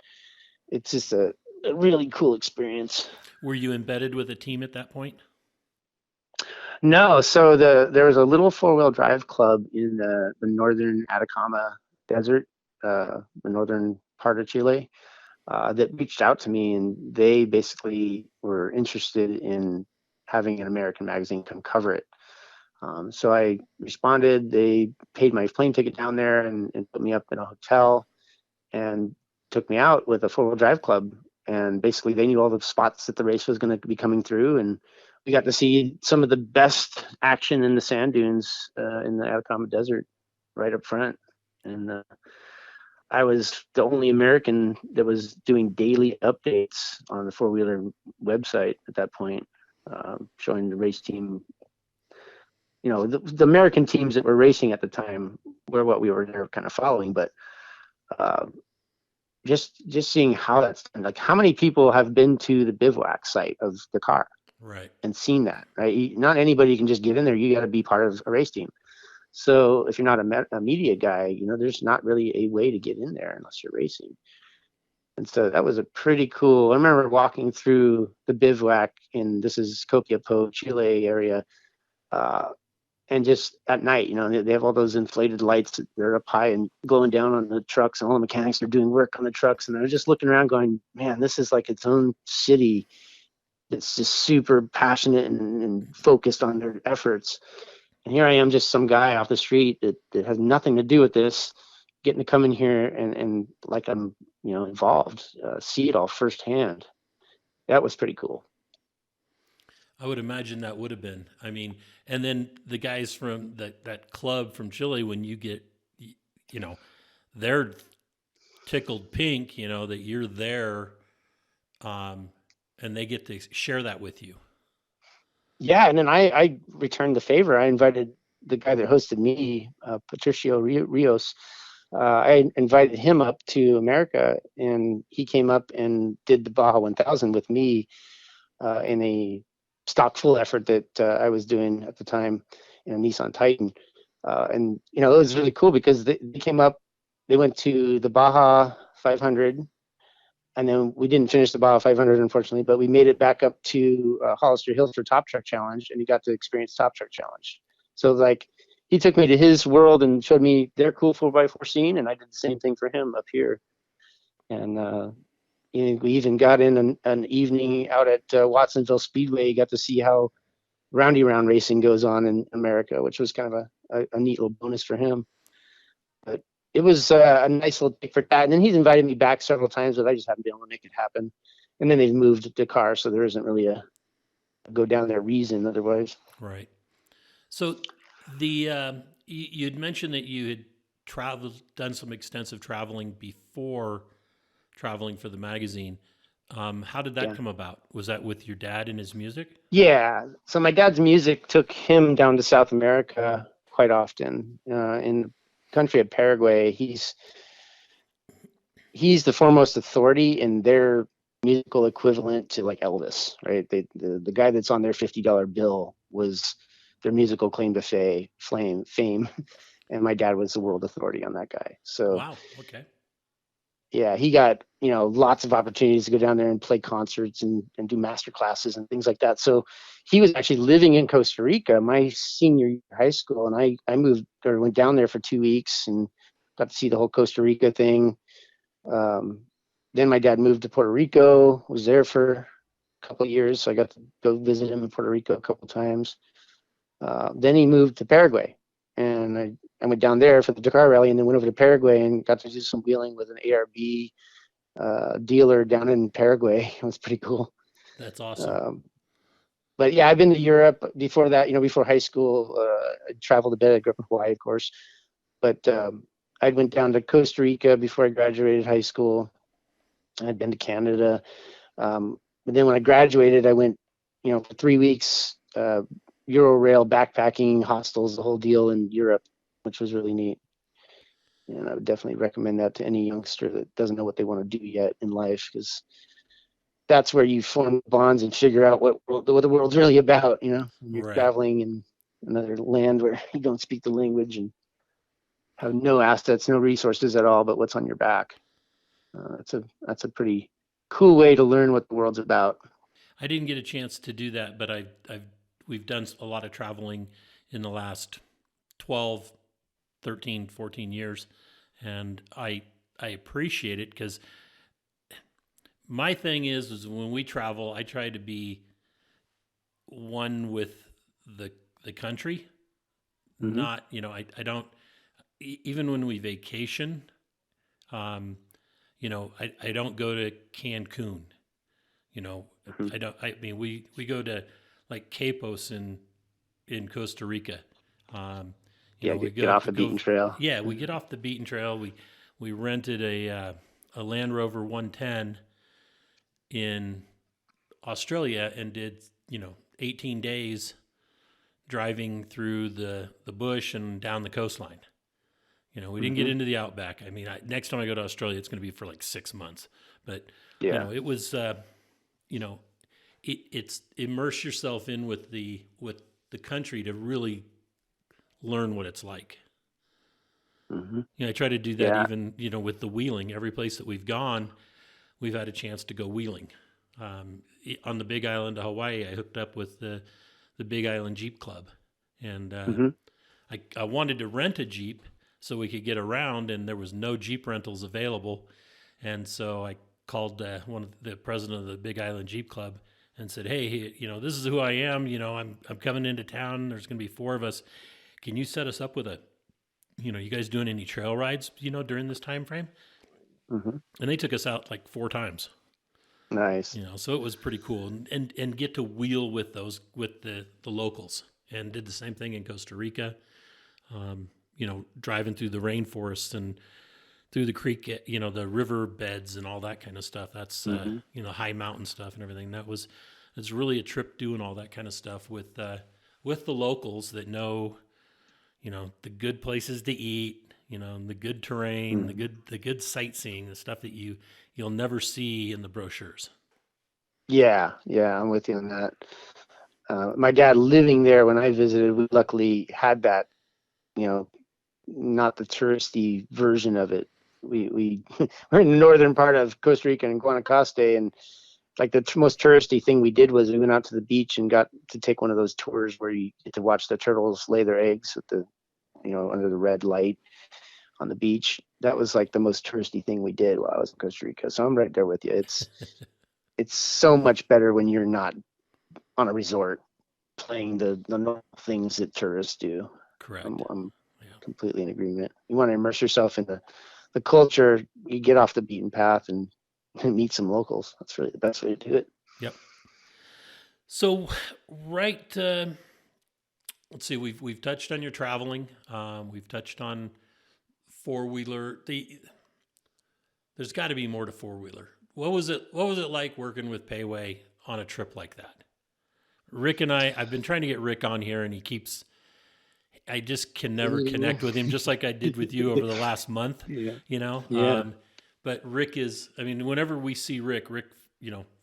it's just a really cool experience. Were you embedded with a team at that point? No, so there was a little 4-wheel drive club in the northern Atacama Desert, the northern part of Chile, that reached out to me, and they basically were interested in having an American magazine come cover it. So I responded. They paid my plane ticket down there and put me up in a hotel and took me out with a 4-wheel drive club. And basically, they knew all the spots that the race was going to be coming through, and we got to see some of the best action in the sand dunes in the Atacama Desert right up front. And I was the only American that was doing daily updates on the 4-wheeler website at that point, showing the race team. The American teams that were racing at the time were what we were there kind of following, but just seeing how that's done. Like, how many people have been to the bivouac site of Dakar, right, and seen that, right? Not anybody can just get in there. You got to be part of a race team. So if you're not a media guy, there's not really a way to get in there unless you're racing. And so that was a pretty cool. I remember walking through the bivouac this is Copiapó, Chile area, and just at night, they have all those inflated lights that they're up high and glowing down on the trucks, and all the mechanics are doing work on the trucks. And I was just looking around going, man, this is like its own city. It's just super passionate and focused on their efforts. And here I am, just some guy off the street that has nothing to do with this, getting to come in here and like I'm, involved, see it all firsthand. That was pretty cool. I would imagine that would have been. I mean, and then the guys from that club from Chile, when you get, they're tickled pink, that you're there, and they get to share that with you. Yeah, and then I returned the favor. I invited the guy that hosted me, Patricio Rios. I invited him up to America, and he came up and did the Baja 1000 with me in a stock full effort that I was doing at the time in a Nissan Titan. And it was really cool because they came up, they went to the Baja 500, and then we didn't finish the Baja 500, unfortunately, but we made it back up to Hollister Hills for Top Truck Challenge, and he got to experience Top Truck Challenge. So like, he took me to his world and showed me their cool 4x4 scene, and I did the same thing for him up here. And we even got in an evening out at Watsonville Speedway. Got to see how roundy round racing goes on in America, which was kind of a neat little bonus for him. But it was a nice little pick for that. And then he's invited me back several times, but I just haven't been able to make it happen. And then they've moved to Dakar, so there isn't really a go down there reason otherwise. Right. So you'd mentioned that you had done some extensive traveling before traveling for the magazine. How did that come about? Was that with your dad and his music? Yeah. So my dad's music took him down to South America quite often. In the country of Paraguay, he's the foremost authority in their musical equivalent to like Elvis, right? The guy that's on their $50 bill was their musical claim to fame. And my dad was the world authority on that guy. So Wow. Okay. yeah, he got, lots of opportunities to go down there and play concerts and do master classes and things like that. So he was actually living in Costa Rica my senior year of high school. And I went down there for 2 weeks and got to see the whole Costa Rica thing. Then my dad moved to Puerto Rico, was there for a couple of years. So I got to go visit him in Puerto Rico a couple of times. Then he moved to Paraguay, and I went down there for the Dakar rally and then went over to Paraguay and got to do some wheeling with an ARB dealer down in Paraguay. It was pretty cool. That's awesome. But yeah, I've been to Europe before that. Before high school, I traveled a bit. I grew up in Hawaii, of course, but I went down to Costa Rica before I graduated high school. I'd been to Canada, but then when I graduated, I went, for 3 weeks, Eurorail backpacking, hostels, the whole deal in Europe, which was really neat. And I would definitely recommend that to any youngster that doesn't know what they want to do yet in life, because that's where you form bonds and figure out what the world's really about, when you're Right. traveling in another land where you don't speak the language and have no assets, no resources at all, but what's on your back. That's a pretty cool way to learn what the world's about. I didn't get a chance to do that, but we've done a lot of traveling in the last 12, 13, 14 years. And I appreciate it, because my thing is when we travel, I try to be one with the country. Mhm. Not, I don't, even when we vacation, I don't go to Cancun. Mhm. I mean, we go to like Capos in Costa Rica. Yeah, We get off the beaten trail. Yeah, we get off the beaten trail. We rented a Land Rover 110 in Australia and did 18 days driving through the bush and down the coastline. We didn't get into the outback. I mean, next time I go to Australia, it's going to be for like 6 months. But Yeah. it was it's immerse yourself in with the country to really learn what it's like. Mhm. I try to do that Yeah. even with the wheeling. Every place that we've gone, we've had a chance to go wheeling. On the Big Island of Hawaii, I hooked up with the Big Island Jeep Club, and Mhm. I wanted to rent a Jeep so we could get around, and there was no Jeep rentals available. And so I called the president of the Big Island Jeep Club and said, "Hey, this is who I am. I'm coming into town. There's going to be 4 of us. Can you set us up with you guys doing any trail rides, during this time frame?" Mhm. And they took us out like 4 times. Nice. So it was pretty cool, and get to wheel with the locals, and did the same thing in Costa Rica. Driving through the rainforests and through the creek, the river beds and all that kind of stuff. That's Mhm. high mountain stuff and everything. It's really a trip doing all that kind of stuff with the locals that know, the good places to eat, the good terrain, Mhm. the good sightseeing, the stuff that you'll never see in the brochures. Yeah, I'm with you on that. My dad living there when I visited, we luckily had that, you know, not the touristy version of it. We we're in the northern part of Costa Rica and Guanacaste, and like the most touristy thing we did was we went out to the beach and got to take one of those tours where you get to watch the turtles lay their eggs with the, under the red light on the beach. That was like the most touristy thing we did while I was in Costa Rica. So I'm right there with you. It's so much better when you're not on a resort playing the normal things that tourists do. Correct. I'm Yeah. completely in agreement. You want to immerse yourself in the culture, you get off the beaten path and meet some locals. That's really the best way to do it. Yep. So, right. Let's see. We've touched on your traveling. We've touched on 4-wheeler. There's got to be more to 4-wheeler. What was it like working with Payway on a trip like that? Rick and I've been trying to get Rick on here, and I just can never connect with him, just like I did with you over the last month. Yeah. But Rick whenever we see Rick,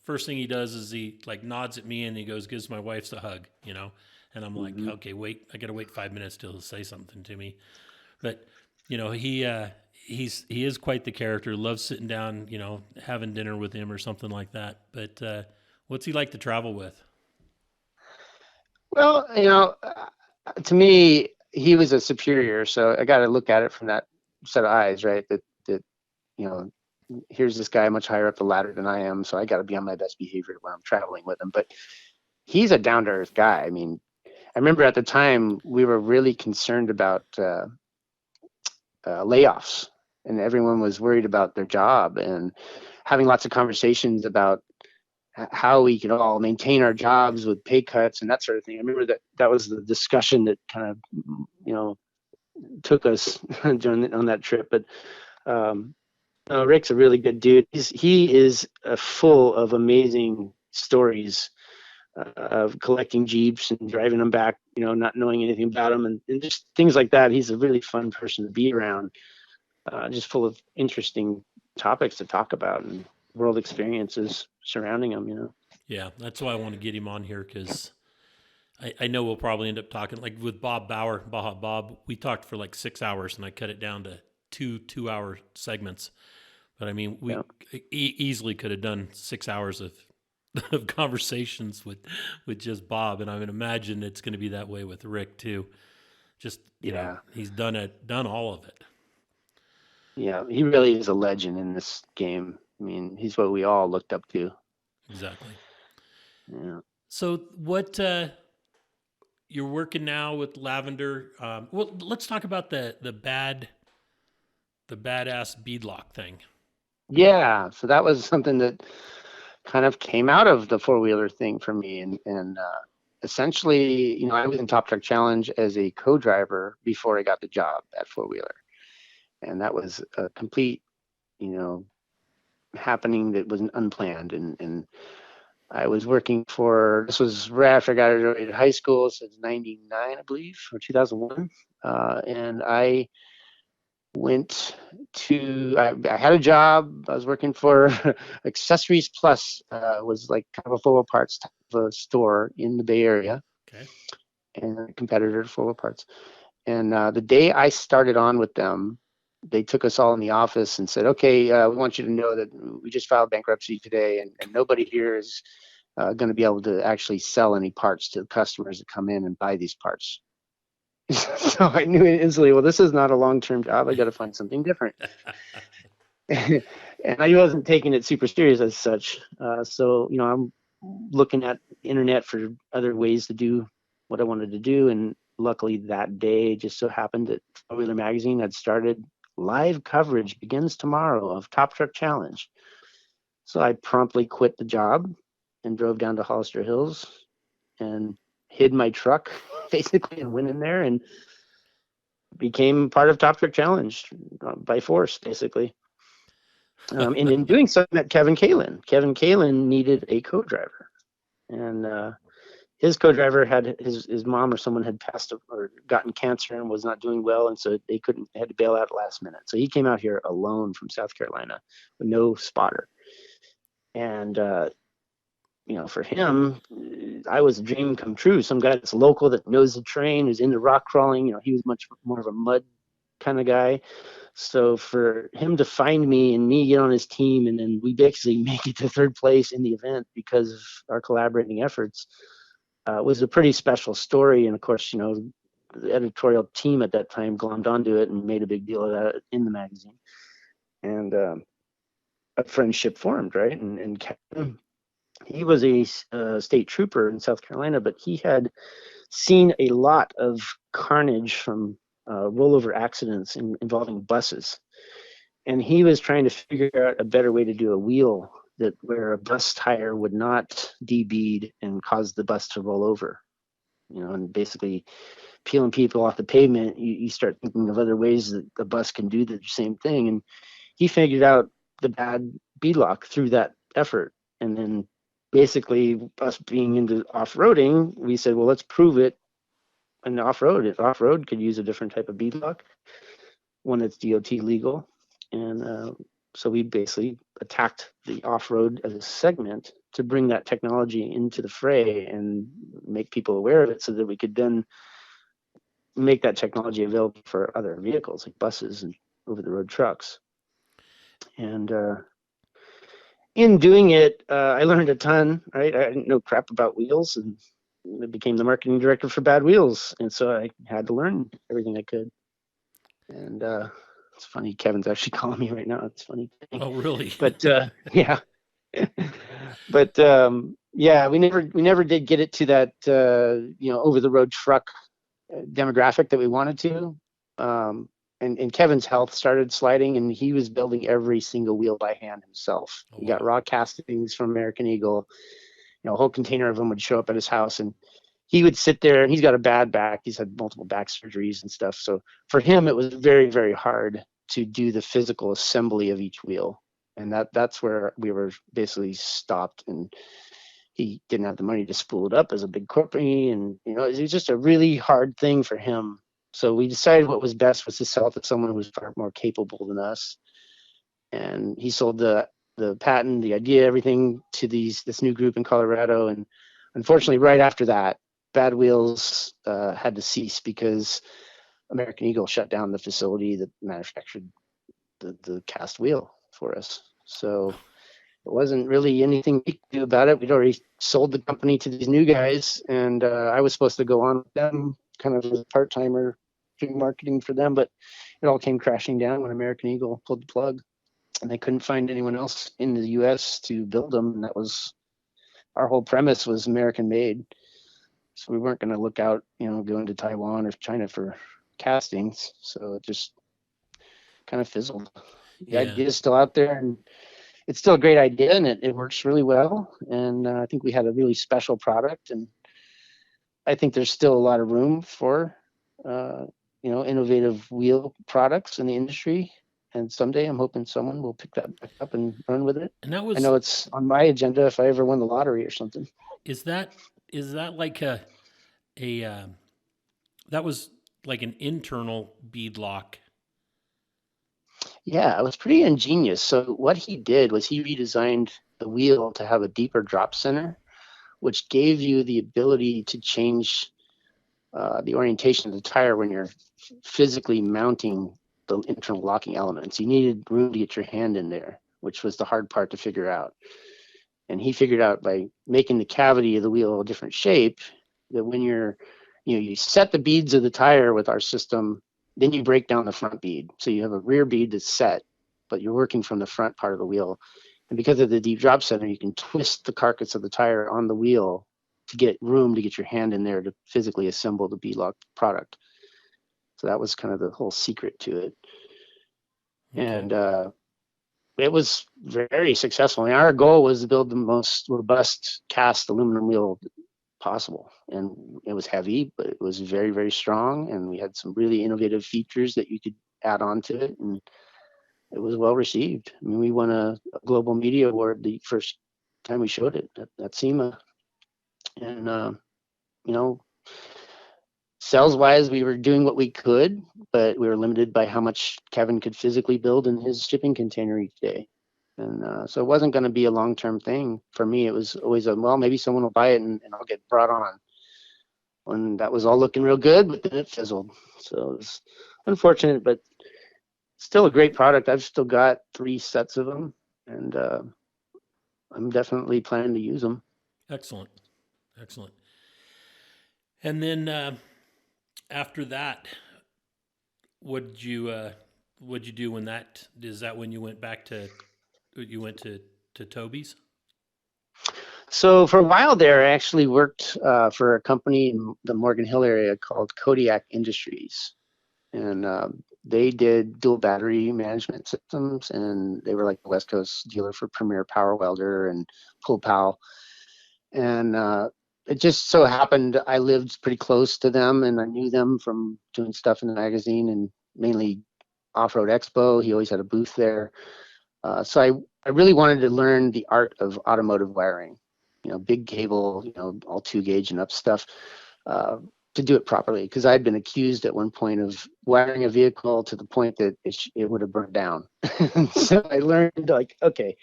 first thing he does is he like nods at me and he gives my wife a hug, And I'm like, Hmm. okay, wait, I got to wait 5 minutes till he'll say something to me. But he is quite the character. Loves sitting down, having dinner with him or something like that. But what's he like to travel with? Well, to me, he was a superior, so I got to look at it from that set of eyes, right? That you know, here's this guy much higher up the ladder than I am, so I got to be on my best behavior when I'm traveling with him. But he's a down to earth guy. I mean, I remember at the time we were really concerned about layoffs, and everyone was worried about their job and having lots of conversations about how we could all maintain our jobs with pay cuts and that sort of thing. I remember that was the discussion that kind of took us on that trip. But Rick's a really good dude. He is full of amazing stories of collecting Jeeps and driving them back, not knowing anything about them, and just things like that. He's a really fun person to be around, just full of interesting topics to talk about and world experiences surrounding him. Yeah, that's why I want to get him on here because I know we'll probably end up talking like with Bob Bauer, Baja Bob. We talked for like 6 hours, and I cut it down to two-hour segments. But I mean, we Yeah. easily could have done 6 hours of conversations with just Bob, and I would imagine it's going to be that way with Rick too. Just Yeah. he's done all of it. Yeah. He really is a legend in this game. I mean, he's what we all looked up to. Exactly. Yeah. So what you're working now with Lavender? Well, let's talk about the badass beadlock thing. Yeah. So that was something that kind of came out of the four-wheeler thing for me. And essentially, I was in Top Truck Challenge as a co-driver before I got the job at four-wheeler. And that was a complete, you know, happening that wasn't unplanned. And I was working this was right after I graduated high school, so it's 99, I believe, or 2001. And I went I had a job. I was working for Accessories Plus, was like kind of a full parts type of a store in the Bay Area, Okay. and a competitor to full parts. And the day I started on with them, they took us all in the office and said, okay, we want you to know that we just filed bankruptcy today, and nobody here is going to be able to actually sell any parts to the customers that come in and buy these parts. So I knew instantly, well, this is not a long-term job. I got to find something different. And I wasn't taking it super serious as such. So, I'm looking at the internet for other ways to do what I wanted to do. And luckily that day just so happened that Four Wheeler Magazine had started live coverage begins tomorrow of Top Truck Challenge. So I promptly quit the job and drove down to Hollister Hills and hid my truck basically and went in there and became part of Top Truck Challenge by force, basically. And in doing so, I met Kevin Kalin. Kevin Kalin needed a co-driver, and his co-driver had his mom or someone had passed or gotten cancer and was not doing well, and so they had to bail out last minute. So he came out here alone from South Carolina with no spotter, and for him, I was a dream come true. Some guy that's local that knows the terrain, who's into rock crawling. He was much more of a mud kind of guy. So for him to find me and me get on his team, and then we basically make it to third place in the event because of our collaborating efforts, was a pretty special story. And of course, the editorial team at that time glommed onto it and made a big deal of that in the magazine. And a friendship formed, right? And Kevin, he was a state trooper in South Carolina, but he had seen a lot of carnage from rollover accidents involving buses. And he was trying to figure out a better way to do a wheel where a bus tire would not debead and cause the bus to roll over. And basically peeling people off the pavement, you start thinking of other ways that the bus can do the same thing. And he figured out the bad beadlock through that effort. And then basically us being into off-roading, we said, well, let's prove it in the off-road. Off-road could use a different type of beadlock, one that's DOT legal. And So we basically attacked the off-road as a segment to bring that technology into the fray and make people aware of it so that we could then make that technology available for other vehicles like buses and over-the-road trucks. And in doing it, I learned a ton, right? I didn't know crap about wheels, and I became the marketing director for Bad Wheels. And so I had to learn everything I could. And it's funny, Kevin's actually calling me right now. It's funny. Oh, really? But yeah. But yeah, we never did get it to that over the road truck demographic that we wanted to. And Kevin's health started sliding, and he was building every single wheel by hand himself. Oh, He got wow. raw castings from American Eagle. A whole container of them would show up at his house, and he would sit there, and he's got a bad back. He's had multiple back surgeries and stuff. So for him, it was very, very hard to do the physical assembly of each wheel. And that's where we were basically stopped, and he didn't have the money to spool it up as a big company. And, it was just a really hard thing for him. So we decided what was best was to sell it to someone who was far more capable than us. And he sold the patent, the idea, everything to this new group in Colorado. And unfortunately, right after that, Bad Wheels had to cease because American Eagle shut down the facility that manufactured the cast wheel for us. So it wasn't really anything we could do about it. We'd already sold the company to these new guys, and I was supposed to go on with them kind of as a part-timer doing marketing for them, but it all came crashing down when American Eagle pulled the plug, and they couldn't find anyone else in the US to build them. And that was our whole premise, was American made. So we weren't going to look out, going to Taiwan or China for castings. So it just kind of fizzled. The Yeah. idea is still out there, and it's still a great idea, and it works really well. And I think we had a really special product, and I think there's still a lot of room for, innovative wheel products in the industry. And someday I'm hoping someone will pick that back up and run with it. And that I was know it's on my agenda if I ever win the lottery or something. is that like a that was like an internal bead lock? Yeah, it was pretty ingenious. So what he did was he redesigned the wheel to have a deeper drop center, which gave you the ability to change the orientation of the tire when you're physically mounting the internal locking elements. You needed room to get your hand in there, which was the hard part to figure out. And he figured out by making the cavity of the wheel a different shape that when you set the beads of the tire with our system, then you break down the front bead. So you have a rear bead that's set, but you're working from the front part of the wheel. And because of the deep drop center, you can twist the carcass of the tire on the wheel to get room to get your hand in there to physically assemble the bead lock product. So that was kind of the whole secret to it. Okay. And it was very successful. I mean, our goal was to build the most robust cast aluminum wheel possible. And it was heavy, but it was very, very strong. And we had some really innovative features that you could add on to it. And it was well received. I mean, we won a global media award the first time we showed it at SEMA. And, sales wise, we were doing what we could, but we were limited by how much Kevin could physically build in his shipping container each day. And so it wasn't going to be a long-term thing for me. It was always maybe someone will buy it and I'll get brought on. When that was all looking real good, but then it fizzled. So it was unfortunate, but still a great product. I've still got 3 sets of them, and I'm definitely planning to use them. Excellent. And then after that, what did you do when that is that when you went back to Toby's? So for a while there, I actually worked for a company in the Morgan Hill area called Kodiak Industries, and they did dual battery management systems, and they were like the West Coast dealer for Premier Power Welder and Pull Pal. And it just so happened I lived pretty close to them, and I knew them from doing stuff in the magazine and mainly Off-Road Expo. He always had a booth there. So I really wanted to learn the art of automotive wiring, big cable, all 2 gauge and up stuff. to do it properly, because I'd been accused at one point of wiring a vehicle to the point that it would have burned down. So I learned, like, okay,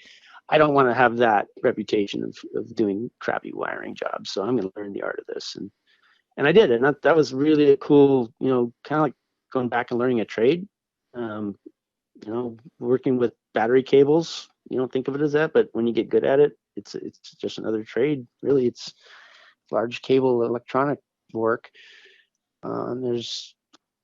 I don't want to have that reputation of doing crappy wiring jobs. So I'm going to learn the art of this. And I did. And that was really a cool, kind of like going back and learning a trade. Working with battery cables, you don't think of it as that, but when you get good at it, it's just another trade. Really, it's large cable electronic work. There's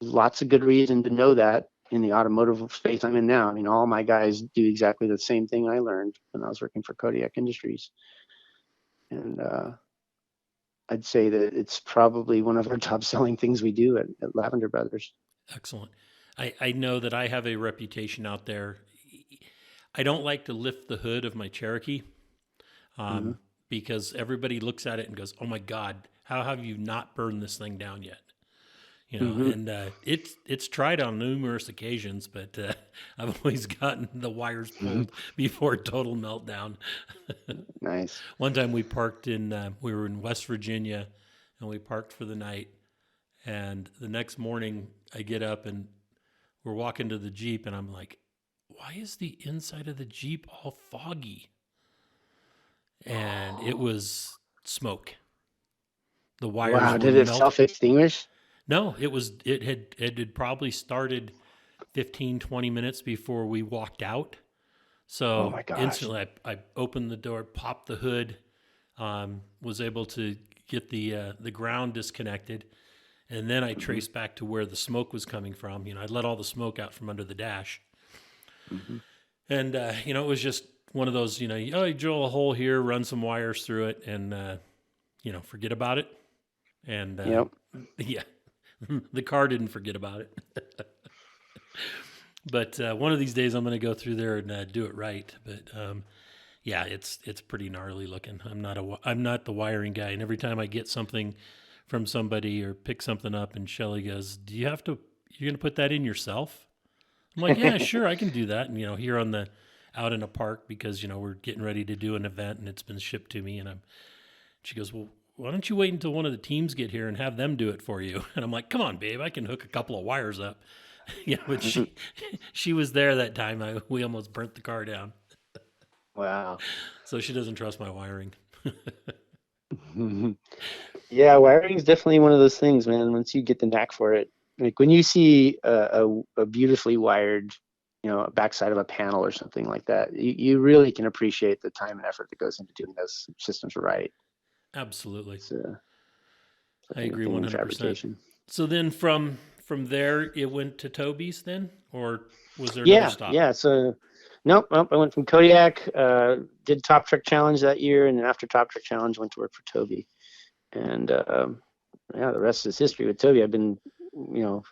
lots of good reason to know that in the automotive space I'm in now. I mean, all my guys do exactly the same thing I learned when I was working for Kodiak Industries. And I'd say that it's probably one of our top selling things we do at Lavender Brothers. Excellent. I know that I have a reputation out there. I don't like to lift the hood of my Cherokee because everybody looks at it and goes, "Oh my God, how have you not burned this thing down yet?" And it's tried on numerous occasions, but I've always gotten the wires pulled before total meltdown. Nice. One time we parked we were in West Virginia, and we parked for the night. And the next morning, I get up and we're walking to the Jeep, and I'm like, "Why is the inside of the Jeep all foggy?" And it was smoke. The wires Wow, were did it melted. self-extinguish? No, it had probably started 15, 20 minutes before we walked out. So Oh my gosh. instantly I opened the door, popped the hood, was able to get the ground disconnected. And then I traced back to where the smoke was coming from. I let all the smoke out from under the dash. And, it was just one of those, you drill a hole here, run some wires through it, and, forget about it. And, yeah, the car didn't forget about it. But one of these days I'm going to go through there and do it right. But, yeah, it's pretty gnarly looking. I'm not the wiring guy. And every time I get something from somebody or pick something up, and Shelly goes, you're going to put that in yourself? I'm like, yeah, sure, I can do that. And, here out in a park, because, we're getting ready to do an event and it's been shipped to me. And she goes, well, why don't you wait until one of the teams get here and have them do it for you? And I'm like, come on, babe, I can hook a couple of wires up. But she was there that time. We almost burnt the car down. Wow. So she doesn't trust my wiring. Yeah, wiring is definitely one of those things, man. Once you get the knack for it, like when you see a beautifully wired, backside of a panel or something like that, you really can appreciate the time and effort that goes into doing those systems right. Absolutely. I agree 100%. So then from there, it went to Toby's then, or was there another stop? Yeah. So nope. I went from Kodiak, did Top Truck Challenge that year, and then after Top Truck Challenge, went to work for Toby. And the rest is history with Toby. I've been,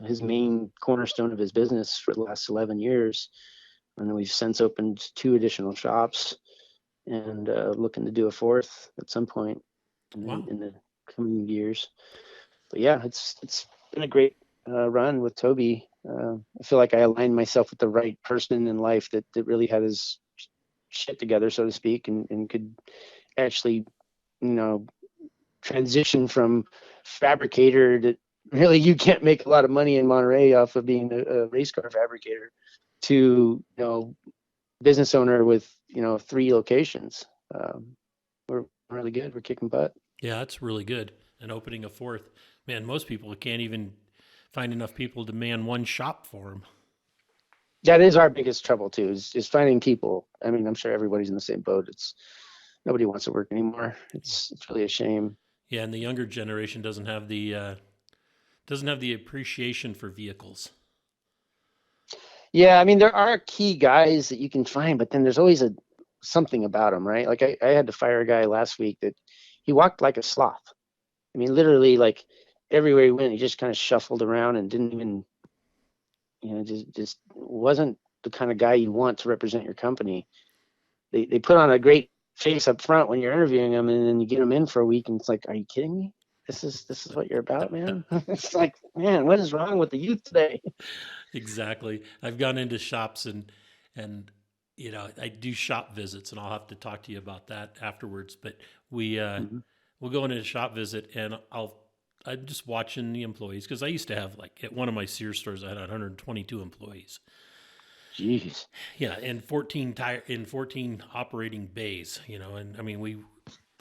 his main cornerstone of his business for the last 11 years. And we've since opened 2 additional shops and looking to do a 4th at some point in the coming years. But yeah, it's been a great run with Toby. I feel like I aligned myself with the right person in life that really had his shit together, so to speak, and could actually, transition from fabricator that really you can't make a lot of money in Monterey off of being a race car fabricator to, business owner with, 3 locations. We're really good. We're kicking butt. Yeah, that's really good. And opening a 4th. Man, most people can't even find enough people to man one shop for them. That is our biggest trouble too, is finding people. I mean, I'm sure everybody's in the same boat. Nobody wants to work anymore. It's really a shame. Yeah, and the younger generation doesn't have the appreciation for vehicles. Yeah, I mean, there are key guys that you can find, but then there's always something about them, right? Like I had to fire a guy last week that he walked like a sloth. I mean, literally, like everywhere he went, he just kind of shuffled around and didn't even, just wasn't the kind of guy you want to represent your company. They put on a great face up front when you're interviewing them, and then you get them in for a week, and it's like, are you kidding me? This is what you're about, man. It's like, man, what is wrong with the youth today? Exactly. I've gone into shops and I do shop visits, and I'll have to talk to you about that afterwards. But we'll go into a shop visit, and I'm just watching the employees because I used to have like at one of my Sears stores I had 122 employees. Jeez. Yeah, and 14 operating bays, and I mean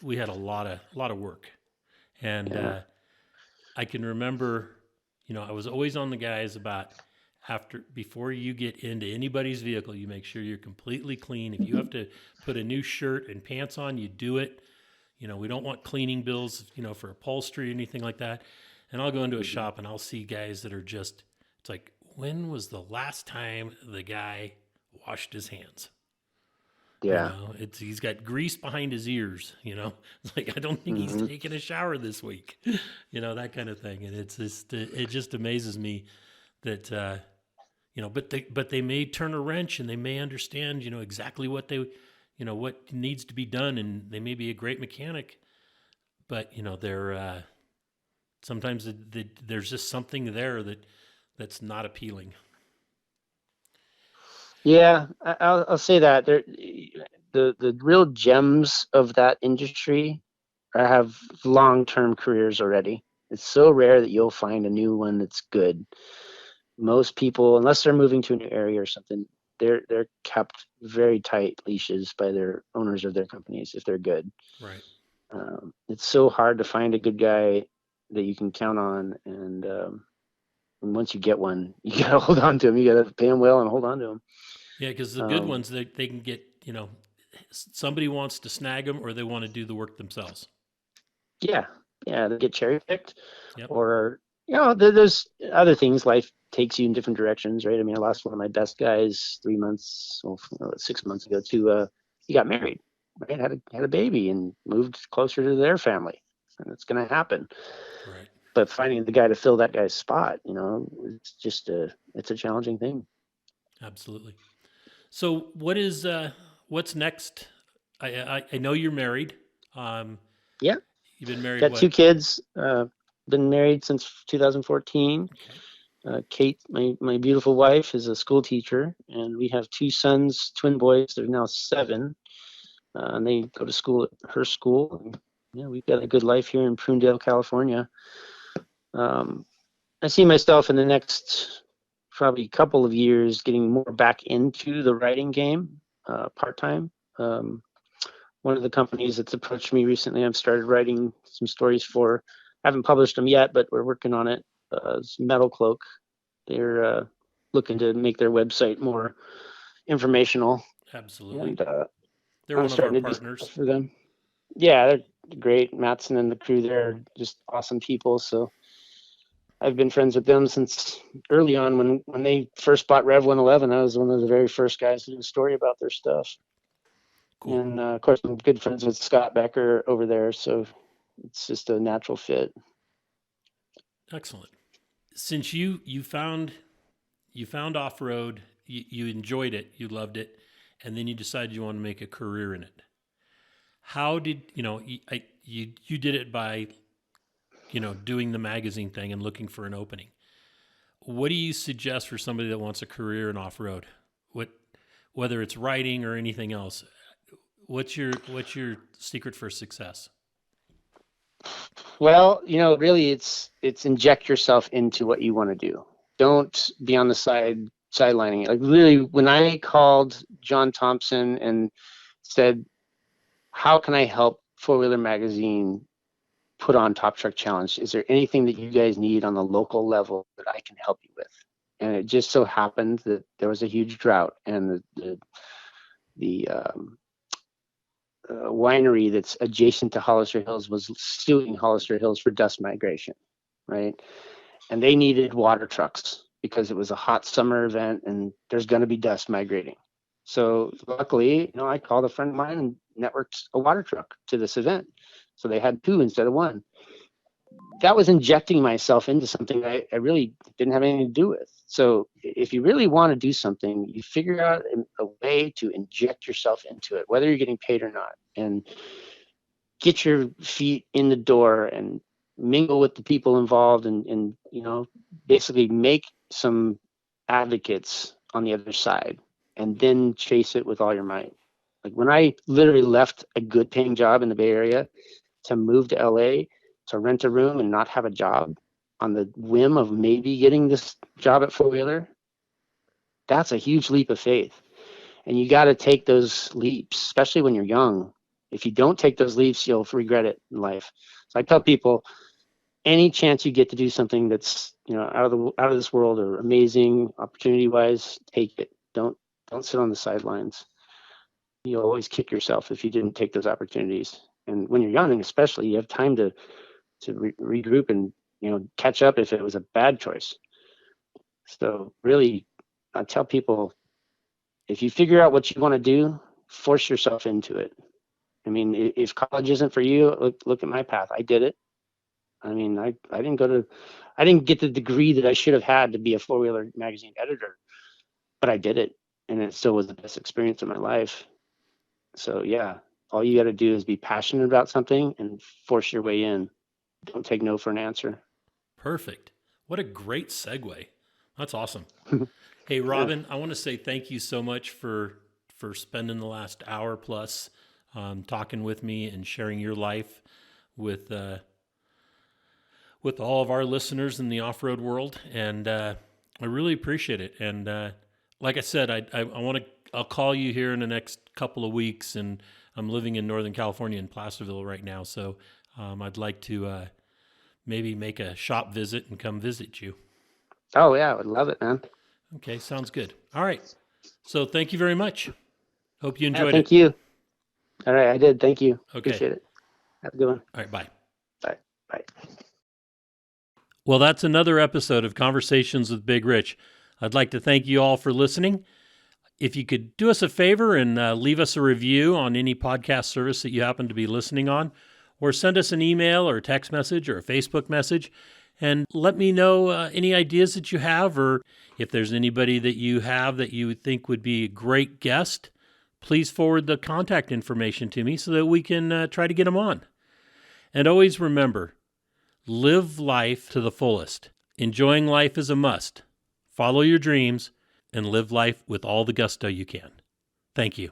we had a lot of work. And Yeah. I can remember, I was always on the guys about before you get into anybody's vehicle, you make sure you're completely clean. If you have to put a new shirt and pants on, you do it. We don't want cleaning bills, for upholstery or anything like that. And I'll go into a shop and I'll see guys that are just, it's like, when was the last time the guy washed his hands? Yeah. He's got grease behind his ears, It's like, I don't think he's taken a shower this week, that kind of thing. And it just amazes me that, but they may turn a wrench and they may understand, exactly what what needs to be done. And they may be a great mechanic, but, they're, sometimes there's just something there that's not appealing. Yeah, I'll say that the real gems of that industry have long-term careers already. It's so rare that you'll find a new one that's good. Most people, unless they're moving to a new area or something, they're kept very tight leashes by their owners of their companies if they're good. Right. It's so hard to find a good guy that you can count on, and once you get one, you gotta hold on to him. You gotta pay him well and hold on to him. Yeah, because the good ones, they can get, somebody wants to snag them or they want to do the work themselves. Yeah, they get cherry picked. Yep. Or, there's other things. Life takes you in different directions, right? I mean, I lost one of my best guys 6 months ago to, he got married, right? Had a baby and moved closer to their family. And it's going to happen. Right. But finding the guy to fill that guy's spot, it's just it's a challenging thing. Absolutely. So what's next? I know you're married. Yeah. You've been married. Got 2 kids. Been married since 2014. Okay. Kate, my beautiful wife, is a school teacher, and we have 2 sons, twin boys. They're now 7, and they go to school at her school. And, we've got a good life here in Prunedale, California. I see myself in the next probably couple of years getting more back into the writing game, part-time. One of the companies that's approached me recently, I've started writing some stories for. I haven't published them yet, but we're working on it. It's Metal Cloak. They're looking to make their website more informational. Absolutely. And they're one of our partners for them. Yeah, they're great. Mattson and the crew there are just awesome people. So I've been friends with them since early on when they first bought Rev 111. I was one of the very first guys to do a story about their stuff. Cool. And of course, I'm good friends with Scott Becker over there, so it's just a natural fit. Excellent. Since you found off-road, you enjoyed it, you loved it, and then you decided you want to make a career in it. How did you did it by doing the magazine thing and looking for an opening? What do you suggest for somebody that wants a career in off-road? Whether it's writing or anything else, what's your secret for success? Well, really it's inject yourself into what you want to do. Don't be on the sidelining it. Like really, when I called John Thompson and said, how can I help Four Wheeler Magazine put on Top Truck Challenge? Is there anything that you guys need on the local level that I can help you with? And it just so happened that there was a huge drought, and the winery that's adjacent to Hollister Hills was suing Hollister Hills for dust migration, right? And they needed water trucks because it was a hot summer event and there's going to be dust migrating. So luckily, I called a friend of mine and networked a water truck to this event. So they had 2 instead of 1. That was injecting myself into something I really didn't have anything to do with. So if you really want to do something, you figure out a way to inject yourself into it, whether you're getting paid or not, and get your feet in the door and mingle with the people involved and basically make some advocates on the other side, and then chase it with all your might. Like when I literally left a good paying job in the Bay Area to move to LA, to rent a room and not have a job on the whim of maybe getting this job at Four Wheeler, that's a huge leap of faith. And you got to take those leaps, especially when you're young. If you don't take those leaps, you'll regret it in life. So I tell people, any chance you get to do something that's, out of this world or amazing opportunity wise, take it. Don't sit on the sidelines. You'll always kick yourself if you didn't take those opportunities. And when you're young, especially, you have time to regroup and catch up if it was a bad choice. So really, I tell people, if you figure out what you want to do, force yourself into it. I mean, if college isn't for you, look at my path. I did it. I mean, I didn't get the degree that I should have had to be a Four Wheeler magazine editor, but I did it, and it still was the best experience of my life. So yeah, all you got to do is be passionate about something and force your way in. Don't take no for an answer. Perfect. What a great segue. That's awesome. Hey, Robin, I want to say thank you so much for spending the last hour plus talking with me and sharing your life with all of our listeners in the off-road world. And I really appreciate it. And like I said, I'll call you here in the next couple of weeks, and I'm living in Northern California in Placerville right now. So I'd like to maybe make a shop visit and come visit you. Oh yeah, I would love it, man. Okay, sounds good. All right. So thank you very much. Hope you enjoyed it. Thank you. All right, I did. Thank you. Okay. Appreciate it. Have a good one. All right, bye. Bye. Bye. Well, that's another episode of Conversations with Big Rich. I'd like to thank you all for listening. If you could do us a favor and leave us a review on any podcast service that you happen to be listening on, or send us an email or a text message or a Facebook message, and let me know any ideas that you have, or if there's anybody that you have that you think would be a great guest, please forward the contact information to me so that we can try to get them on. And always remember, live life to the fullest. Enjoying life is a must. Follow your dreams and live life with all the gusto you can. Thank you.